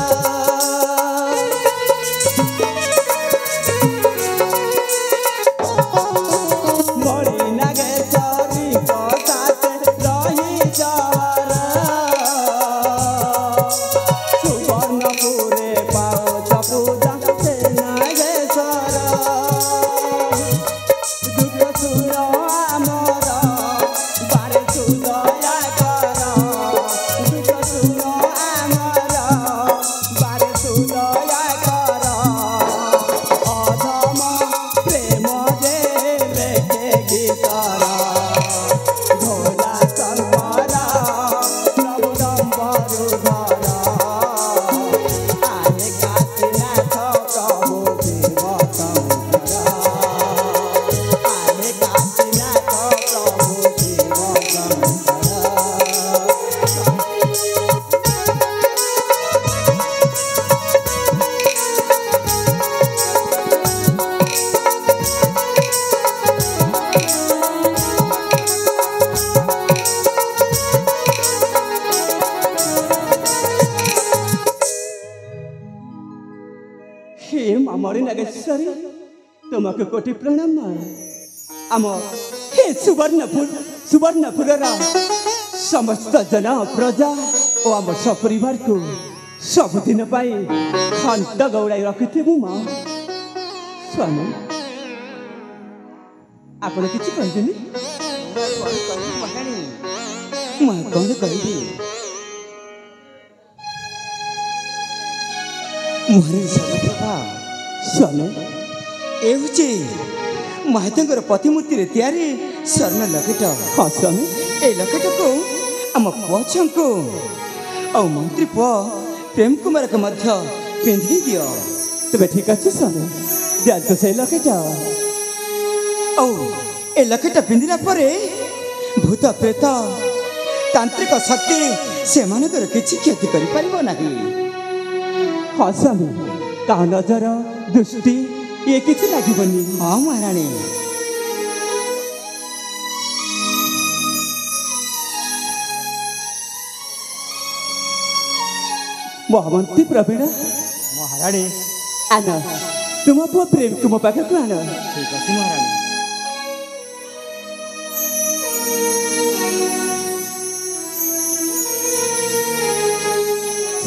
मोरी नागेश्वरी को साथ रही चहर सुवर्णपुरे पाओ पूजा हे नागेश्वर दुख सुन आमर बारे सुदया कर दुख सुन आमर बारे सुदया कर अधम प्रेम जे लेखे गीतर भोला शंकर प्रभु डम्बरुधर आहे काशीनाथ प्रभु शिव शंकर आहे काशीनाथ प्रभु शिव शंकर हे मामरी नागेश्वरी तुमको कोटि प्रणाम आम हे सुवर्णपुर समस्त जन प्रजा और आम सपरिवार को सबुदिन शांत गौड़ाई रखिथु माँ स्वामी ଆପଣ କିଛି କହିବେନି ମୁଁ କ'ଣ କହିବି ମୁହଁରେ ସର୍ବପ୍ରଭା ସ୍ୱାମୀ ଏ ହେଉଛି ମହାଦେବଙ୍କର ପ୍ରତିମୂର୍ତ୍ତିରେ ତିଆରି ସ୍ୱର୍ଣ୍ଣ ଲକେଟ। ହଁ ସ୍ୱାମୀ ଏ ଲକେଟକୁ ଆମ ପୁଅ ଝିଅଙ୍କୁ ଆଉ ମନ୍ତ୍ରୀ ପୁଅ ପ୍ରେମ କୁମାରକୁ ମଧ୍ୟ ପିନ୍ଧି ଦିଅ। ତେବେ ଠିକ୍ ଅଛି ସ୍ୱାମୀ ଦିଅନ୍ତୁ ସେଇ ଲକେଟ। ଆଉ ଏ ଲକେଟ ପିନ୍ଧିଲା ପରେ ଭୂତ ପ୍ରେତ ତାନ୍ତ୍ରିକ ଶକ୍ତି ସେମାନଙ୍କର କିଛି କ୍ଷତି କରିପାରିବ ନାହିଁ। ହଁ ସ୍ୱାମୀ ତା ନଜର ଦୃଷ୍ଟି ଇଏ କିଛି ଲାଗିବନି। ହଁ ମହାରାଣୀ ମହାମନ୍ତ୍ରୀ ପ୍ରବୀଣ ମହାରାଣୀ ଆନ ତୁମ ପୁଅ ପ୍ରେମକୁ ମୋ ପାଖକୁ ଆଣ। ଠିକ୍ ଅଛି ମହାରାଣୀ।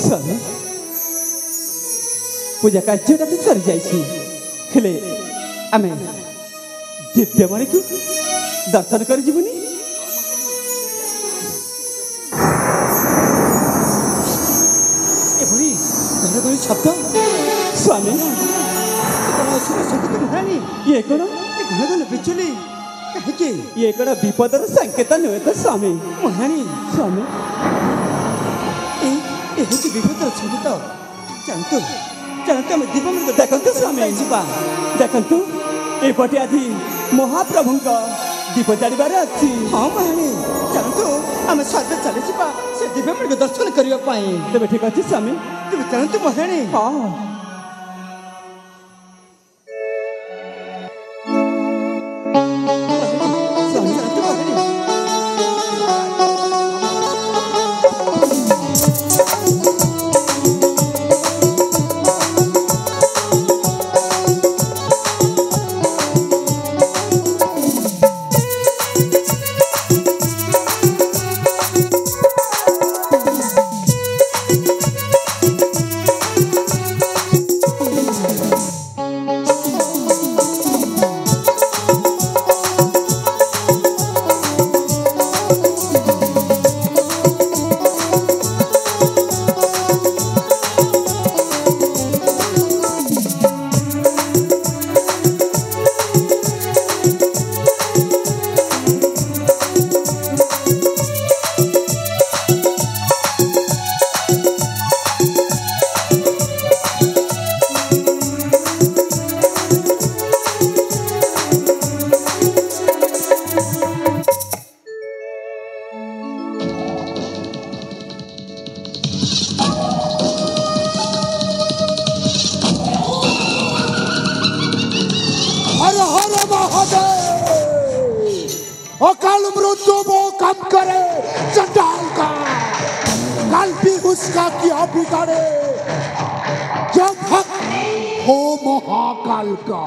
ସ୍ୱାମୀ ପୂଜା କାର୍ଯ୍ୟଟା ତ ସରିଯାଇଛି ହେଲେ ଆମେ ଦିବ୍ୟମଣିକୁ ଦର୍ଶନ କରିଯିବୁନି। ଏଭଳି ଘଡ଼ଘଡ଼ି ଶବ୍ଦ ସ୍ୱାମୀ ମହାରାଣୀ ଇଏ କ'ଣ ଘନ ବିଜୁଳି କାହିଁକି? ଇଏ କ'ଣ ବିପଦର ସଂକେତ ନୁହେଁ ତ ସ୍ୱାମୀ? ମହାରାଣୀ ସ୍ୱାମୀ ଏ ହେଉଛି ବିପଦର ସଙ୍ଗୀତ। ଜାଣନ୍ତୁ ଆମେ ଦୀପମୃତ ଦେଖନ୍ତୁ ସ୍ୱାମୀ ଯିବା। ଦେଖନ୍ତୁ ଏପଟେ ଆଜି ମହାପ୍ରଭୁଙ୍କ ଦୀପ ଜାଳିବାର ଅଛି। ହଁ ମହାରାଣୀ ଜାଣନ୍ତୁ ଆମେ ସର୍ବେ ଚାଲିଯିବା ସେ ଦିବ୍ୟମଣିକୁ ଦର୍ଶନ କରିବା ପାଇଁ। ତେବେ ଠିକ୍ ଅଛି ସ୍ୱାମୀ। ତେବେ ଜାଣନ୍ତୁ ମହାରାଣୀ ହଁ ଜାଣନ୍ତୁ ମହାରାଣୀ अकाल मृत्यु वो कम करे चंडाल का, कल भी उसका क्या बिगाड़े जो भक्त हो महाकाल का।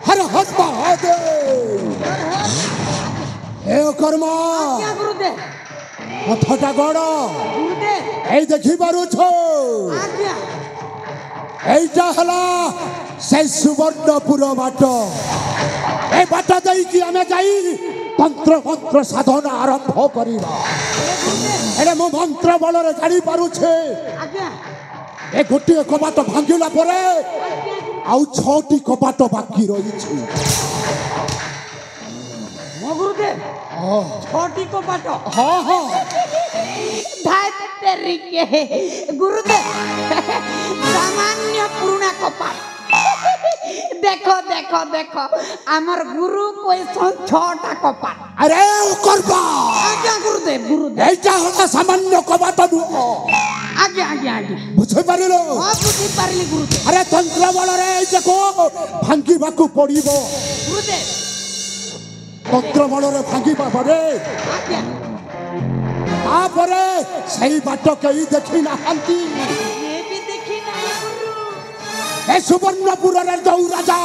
हर हर महादेव ए कर्मा हथटा गड़ ए देखी पारुछ এইটা হলা সেই সুবর্ণপুর বাট। এই বাট দেইকি আমি যাই তন্ত্র মন্ত্র সাধনা আরম্ভ করিবা। এরে মো মন্ত্র বলরে জানি পারুছে এ গোটিয়ে কবাট ভাঙ্গিলা পরে আউ 6টি কবাট বাকি রইছে। গুরুদেব 6টি কপাট? হ্যাঁ হ্যাঁ গুরুদেব সামান্য পুরুনা কপাট। দেখো দেখো দেখো আমার গুরু কইছন 6টা কপাট। আরে ও করবা আজ্ঞা গুরুদেব গুরুদেব। এইটা হলা সামান্য কবাট নুহ। আজ্ঞা আজ্ঞা আজ্ঞা বুঝে পারিল? হ্যাঁ বুঝি পারিলি গুরুদেব। আরে তন্ত্র বলরে এই দেখো ভাঙ্গিবাকু পড়িব। গুরুদেব তন্ত্র বলরে ভাঙ্গিবা পরে আজ্ঞা তাপরে সেই বাট কেই দেখি নাহান্তি। এ বি দেখি না গুরু। এ সুবর্ণপুরের দৌ রাজা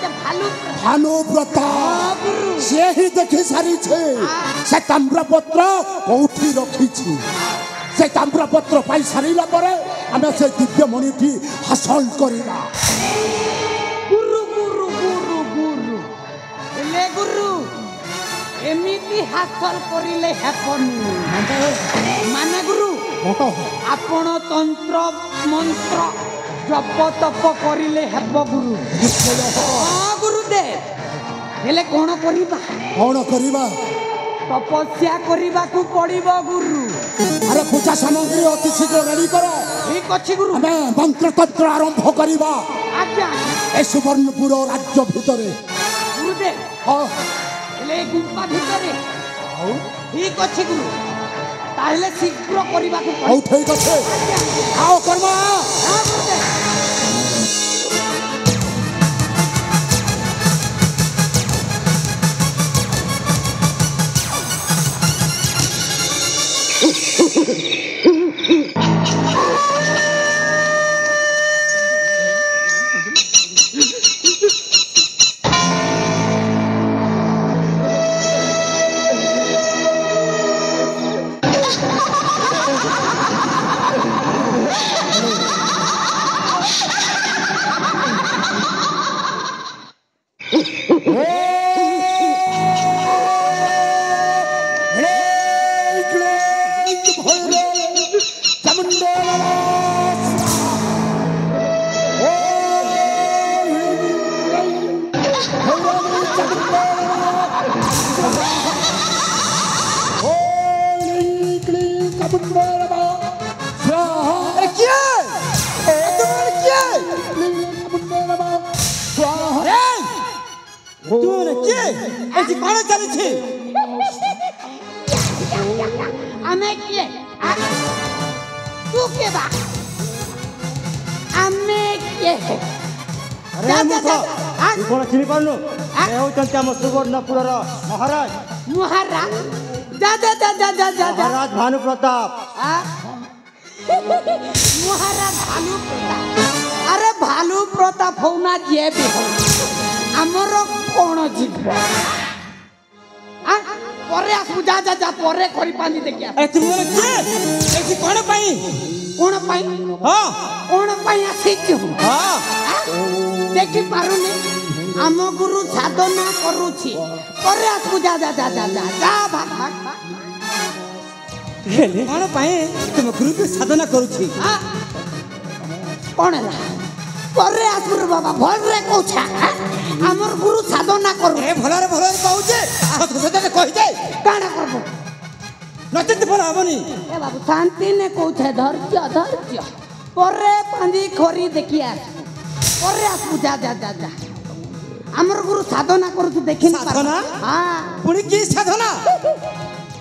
भानुव्रता से ही देखी सारी से ताम्रपत्र कौठी रखी से ताम्रपत्र पाई सारा पर आम से दिव्य मणि हासिल करवा गुरु गुरु गुरु गुरु हेले गुरु एमिति हासिल करिले हेपनी माने गुरु आपण तंत्र मंत्र जप तप करिले हेब गुरु हां गुरुदेव हेले कोन करिबा तपस्या करिबा को पड़िबो गुरु अरे पूजा सामग्री अति शीघ्र रेडी करो ठीक अछि गुरु हमें मंत्र तंत्र आरंभ करिबा आज्ञा ए सुवर्णपुर राज्य भितरे गुरुदेव हां हेले गुंपा भितरे ठीक अछि गुरु ताहले शीघ्र करिबा को औ ठीक अछि आओ कर्मा हां गुरुदेव सुवर्णपुर महाराज महाराज जा जा जा जा जा जा महाराज भानु प्रताप महाराज भानु प्रताप अरे भानु प्रताप होना जे भी हो हमर कोन जीव परे आसु जा जा जा परे करी पानी देखिया ए तुम के एसी कोन पाई हां कोन पाई आसी क्यों हां देखि पारुनी आम गुरु साधना करूछि परे आसु जा जा जा जा जा जा भाग भाग हेले कोन पाई तुम गुरु के साधना करूछि कोन ला परे आसु बाबा भल रे कहछा हमर गुरु साधना करू ए भलरे कहूछे सते कहि दे काना करबो नचित भल हबनी ए बाबू शांति ने कहछे धैर्य धैर्य परे पांदी खोरी देखिया परे आसु जा जा जा जा हमर गुरु साधना करू देखि नहीं साधना हां पुणी की साधना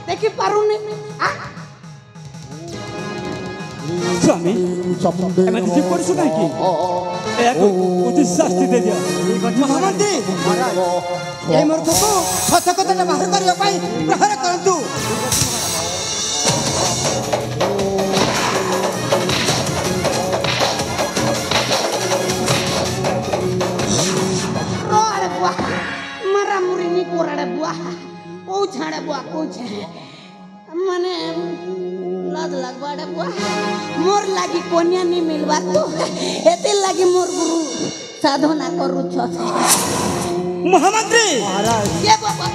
देखि पारुनी स्वामी एमे जी पड़छु नहीं की एको उचित शास्ति दे दिया महामंत्री ए मूर्ख को सत कथा बाहर करिया पाई प्रहार करंतु रोड़े बुआ मरा मुरी नी कोराड़े बुआ को छाड़े बुआ को छे माने लाज लगवाड़े बुआ मोर लागी कोन्या नी मिलवा तो एते लागी मोर गुरु साधना करू छ महामंत्री महाराज के बाबा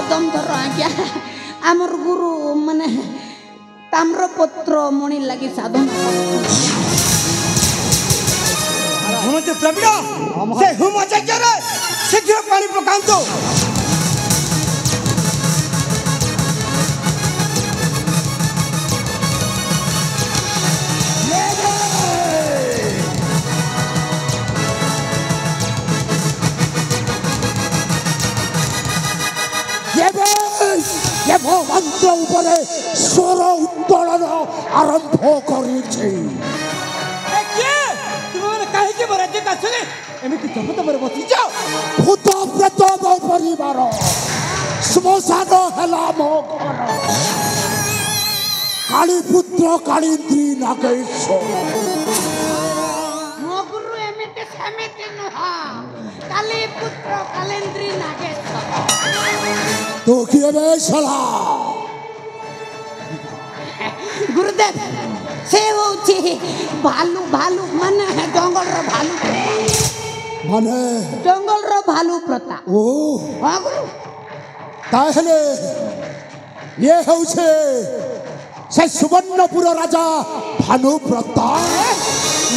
दम धरो आज्ञा हमर गुरु माने ताम्रपत्र मणि लागी साधना करू हम तो प्रवीण से हुम अचक्य रे शीघ्र पानी पकांतो मंत्र उपरे स्वर उत्तोलन आरंभ करिछि काहे के बराजे काछले एमिति जपत पर बसी जाओ भूत प्रेत परिवार श्मशान हेला मो घर काली पुत्र कालीन्द्री नागेश्वर मो गुरु एमिति समिति नहा मोरी पुत्र कालेंद्री नागेश्वर तू किए बे शाला गुरुदेव से होची भालू भालू माने जंगल रो भालू माने जंगल रो भालू प्रता ओ हां गुरु ताहले ये होछे से सुवर्णपुर राजा भानुप्रता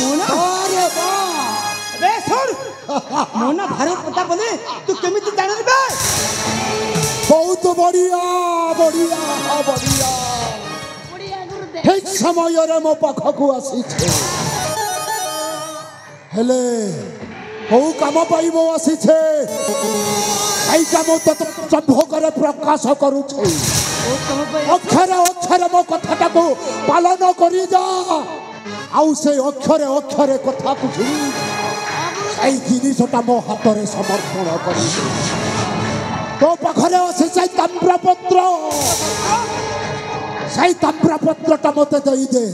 मोना अरे वाह रे सुन मोना भानु प्रताप बोले तू केमिति जानिस बे बहुत बढ़िया बढ़िया बढ़िया बढ़िया गुरुदेव हे समय रे मो पाखकु आसी छे हेले हो काम पाई मो आसी छे आई काम तो चंभो करे प्रकाश करू छे अक्षर अक्षर मो कथाटा को पालन करी जा आउ से अक्षरे अक्षरे कथा को झुरी आई जिनिसटा मो हातरे समर्पण करी तो पाखरे আছে সেই তাম্রপত্র সেই তাম্রপত্রটা মতে দেই দে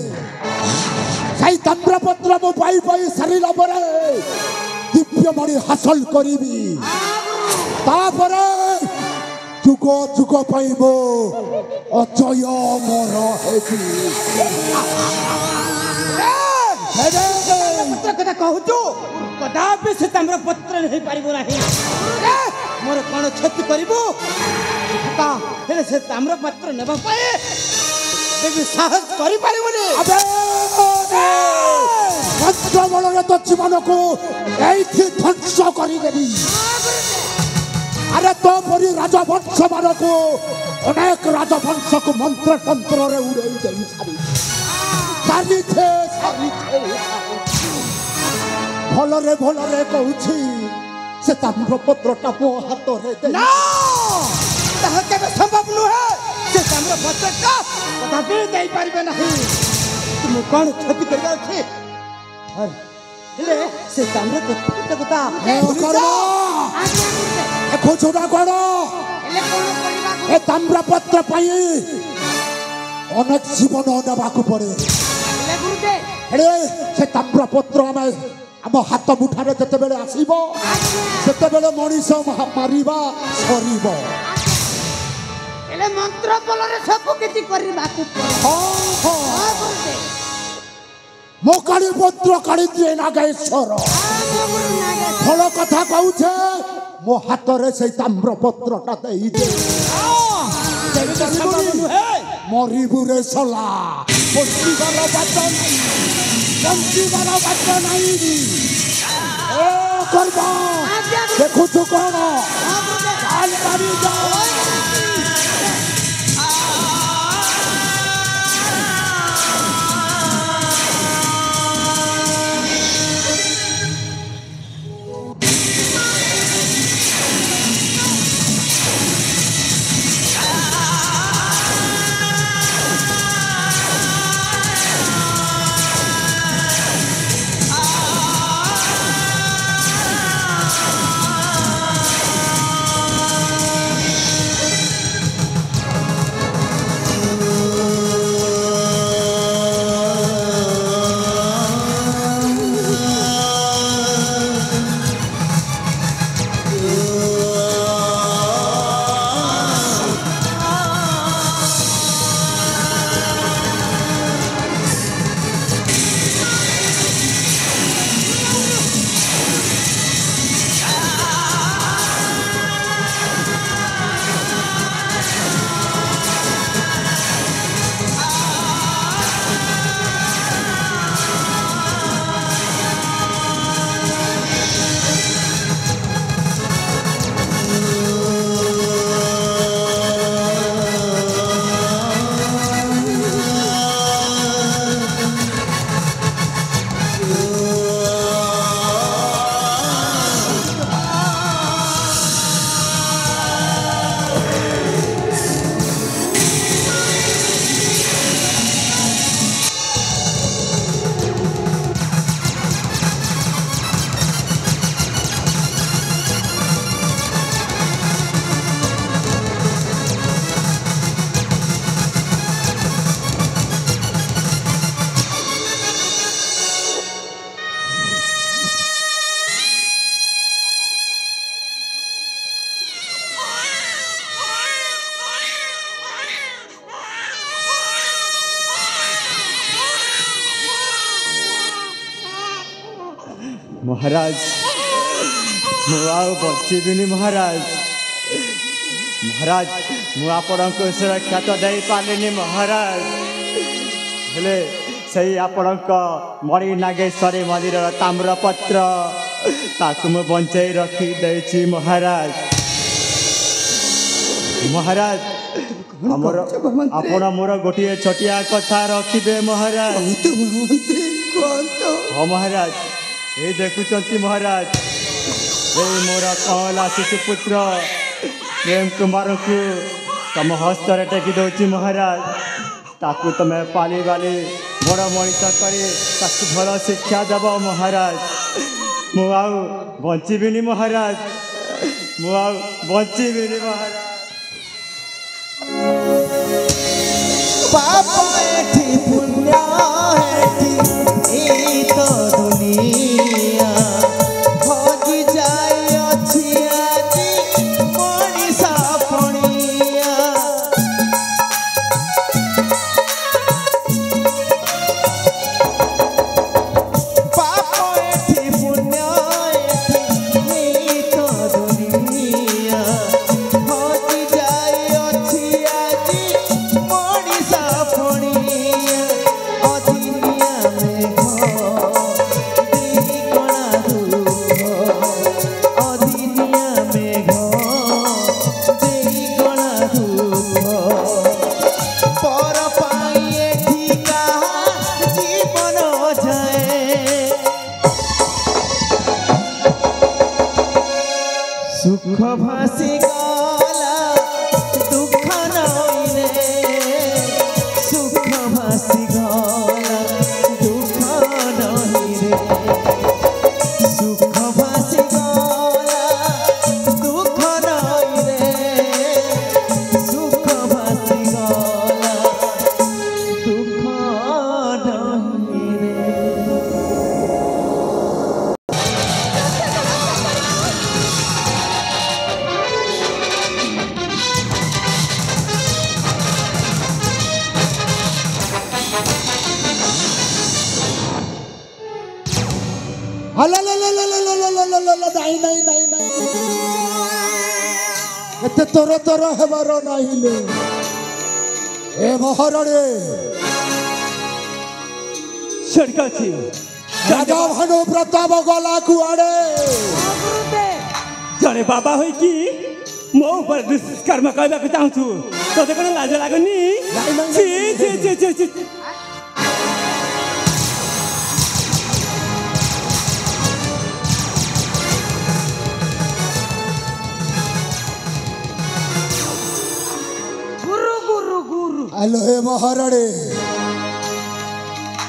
সেই তাম্রপত্র মো পাই পাই সারিলা পরে দিব্যমণি হাসল করিবি তারপরে যুগ যুগ পাইব অজয় মর হেবি पत्र कथा कहूचु कदापि से ताम्र पत्र नहीं पारिबो नाही मोर कोन क्षति करिबो का हेले से ताम्र पत्र नेबा पाए देखि साहस करि पारिबोनी अबे मंत्र बलरे तो जीवन को এইটি ধ্বংস করি দেবি अरे तो परी राजवंश मानको अनेक राजवंश को मंत्र तंत्र रे उड़ाई देई सारी सारी थे भलरे भलरे कहूछि से ताम्रपत्रटा मो हाथ रे दे ना ताहा केबे संभव नुहे से ताम्र पत्र का कदापि देई पारिबे नाही तुम कोन क्षति करबा छी हेले से ताम्र पत्र कथा करो देखो छोटा करो हेले कोन करिबा ए ताम्रपत्र पाई अनेक जीवन नेबाकू पड़े हेले गुरुदेव हेले से ताम्रपत्र आमे आम हाथ मुठारे जते बेले आसीबो सेते बेले मनीष मारिबा सरीबो हेले मंत्र बलरे सब किछि करिबा को हां हां हां गुरुदेव मो काली पत्र काली दिए नागेश्वर गुरु नागेश्वर फल कथा कहूछे मो हाथ रे से ताम्रपत्रटा देई दे केबे तो संभव नुहे मरिबु रे सला पश्चिमर बाटन पश्चिमर बाट नहीं ए करबा देखो तो कोन चाल मारी जाओ महाराज बचिबिनी महाराज महाराज आपण को सुरक्षा तो दे पारे महाराज हेले से आपण मणि नागेश्वरी मंदिर ताम्रपत्र ताकू मु बंचाई रखी दे महाराज महाराज हमर आपण मोर गोटे छोटिया कथा रखिदे महाराज हाँ महाराज ये देखुं महाराज ये मोर कला शिशुपुत्र प्रेम कुमार को तुम हस्त टेकी दौची महाराज ताकू तुम्हें पाली बाली बड़ मनीष कर भल शिक्षा देव महाराज मुआउ बंचीबिनी महाराज मुआउ बंचीबिनी महाराज पाप एठी पुण्य एठी ई तो दुनिया भोगी जाय अछि आजी मनीषा पणिया पाप एठी पुण्य एठी ई तो दुनिया भोगी जाय अछि आजी मनीषा पणिया अदिनिया में दी कोणा दुख अदिनिया में दी कोणा दुख पर पाइए ठीका जीवन जाए सुख भासी गला दुख नइले सुख भासी गला दुख नइले सुख भासी गला दुख नइले सुख भासी गला दुख नइले एते तोर तोर हेबार नाहिले ए महाराणे सड़का थी राजा भानु प्रताप गला कुआड़े जड़े बाबा हो कि मो ऊपर दुष्कर्म करबा के चाहू तो देखो लाज लागनी छी छी छी छी छी हेलो हे महाराणे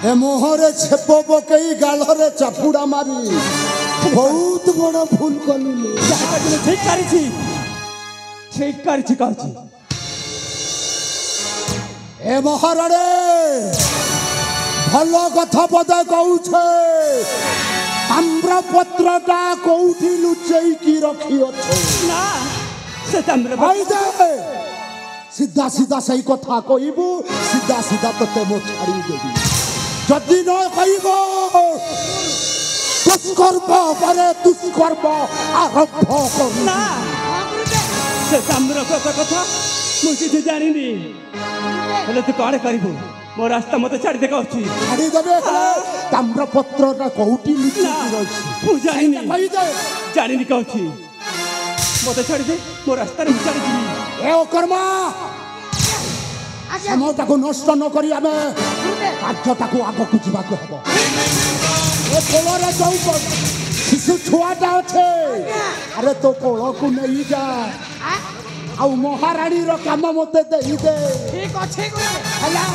ए मोहरे छेप पकई गालरे चापुड़ा मारी बहुत बड़ा भूल कलुले ठीक करी कहूँ ए महाराणे भल कथा पदे कहूछे ताम्रपत्रटा कोउठी लुचई की रखी अच्छे ना से ताम्र भाई दे सीधा सीधा सही कथा कहबू सीधा सीधा तते मो छाड़ी देबी जदि न कहबो दुष्कर्म परे दुष्कर्म आरंभ कर ना से ताम्र कथा मु किसी जानिनी हेले तू कौन करिबू मो रास्ता मत छाड़ी दे कहूँ छाड़ी देबे ताम्रपत्रटा कोउठी लुचई की रखी मु जानिनी भाई दे जानिनी कहूँ मत छाड़ी दे मो रास्ता रे छाड़ी दी ए कर्मा সময়টাকে নষ্ট নকরি আমি কার্যটাকে আগକୁ ଯିବାକୁ ହେବ ଏ କୋଳରେ ଯୋଉ ଶିଶୁ ଛୁଆଟା ଅଛି ଆରେ ତୋ କୋଳକୁ ନେଇଯା ଆଉ ମହାରାଣୀର କାମ ମୋତେ ଦେଇଦେ ଠିକ ଅଛି ହେଲା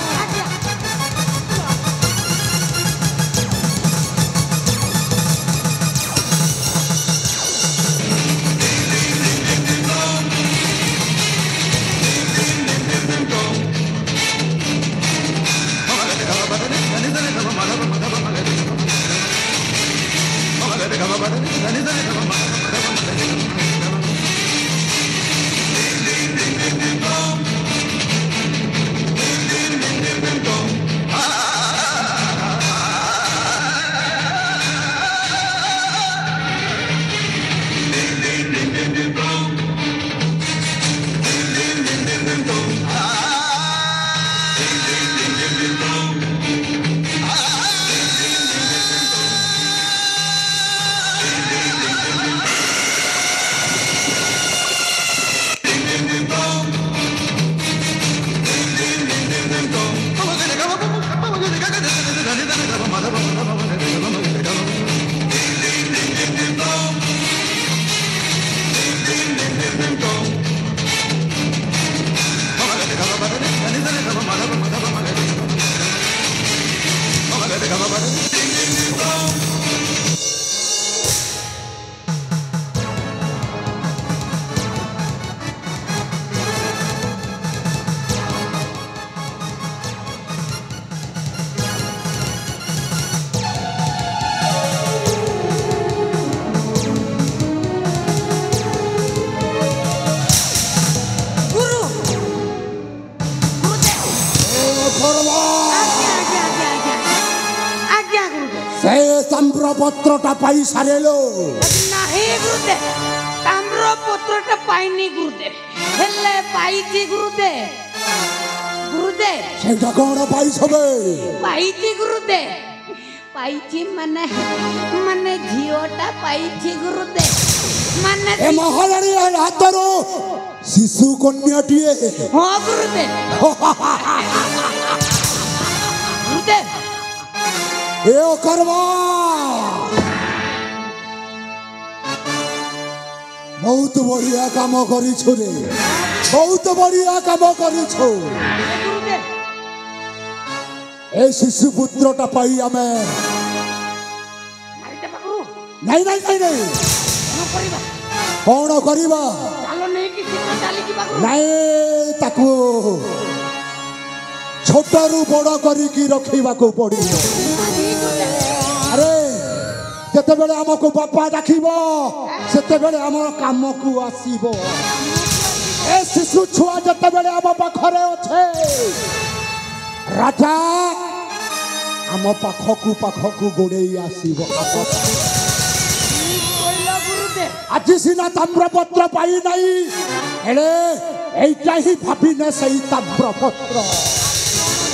ताम्रपत्रटा पाई सारेलो नाही गुरुदेव ताम्रपत्रटा पाइनी गुरुदेव हेले पाइछि गुरुदेव गुरुदेव सेटा कोन पाई सबे पाइछि गुरुदेव पाइछि माने माने झियोटा पाइछि गुरुदेव माने ए महारानी हातरो शिशु कन्याटिए हां गुरुदेव गुरुदेव ए करवा बहुत बढ़िया काम करिछु रे बहुत बढ़िया काम करिछु गुरुदेव ए शिशु पुत्रटा पाई आमे मारिते बाबू नहीं नहीं नहीं नहीं न करिबा कौन करिबा चालो नहीं कि सीधा चाली की बाबू नहीं ताकू छोटरू बड़ करिकी रखिबा को पड़ी अरे जते बेले हमको बापा डाकिबो सेते बेले हमर काम को आसीबो ए शिशु छुआ जते बेले हम पाखरे अछे राजा हम पाखकू गोड़ेई आसीबो आज सीना ताम्रपत्र पाई नहीं हेले एइटा ही भाबिने सही ताम्रपत्र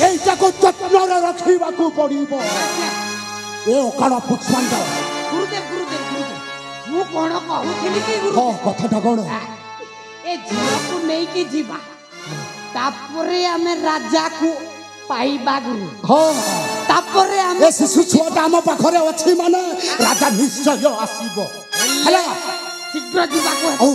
एइटा को जत्न रे रखिबा को पड़िबो ए ओकारा पुष्पांत गुरुदेव गुरुदेव गुरुदेव मु कोन कहउथिली कि हो गुरुदेव कथाटा कोन ए झियो को नहीं कि जीवा तापरे हमें राजा को पाइबा गुरु हो तापरे हमें ए शिशु छुआटा हम पाखरे अछि माने राजा निश्चय आसीबो हला शीघ्र जीवा को ओ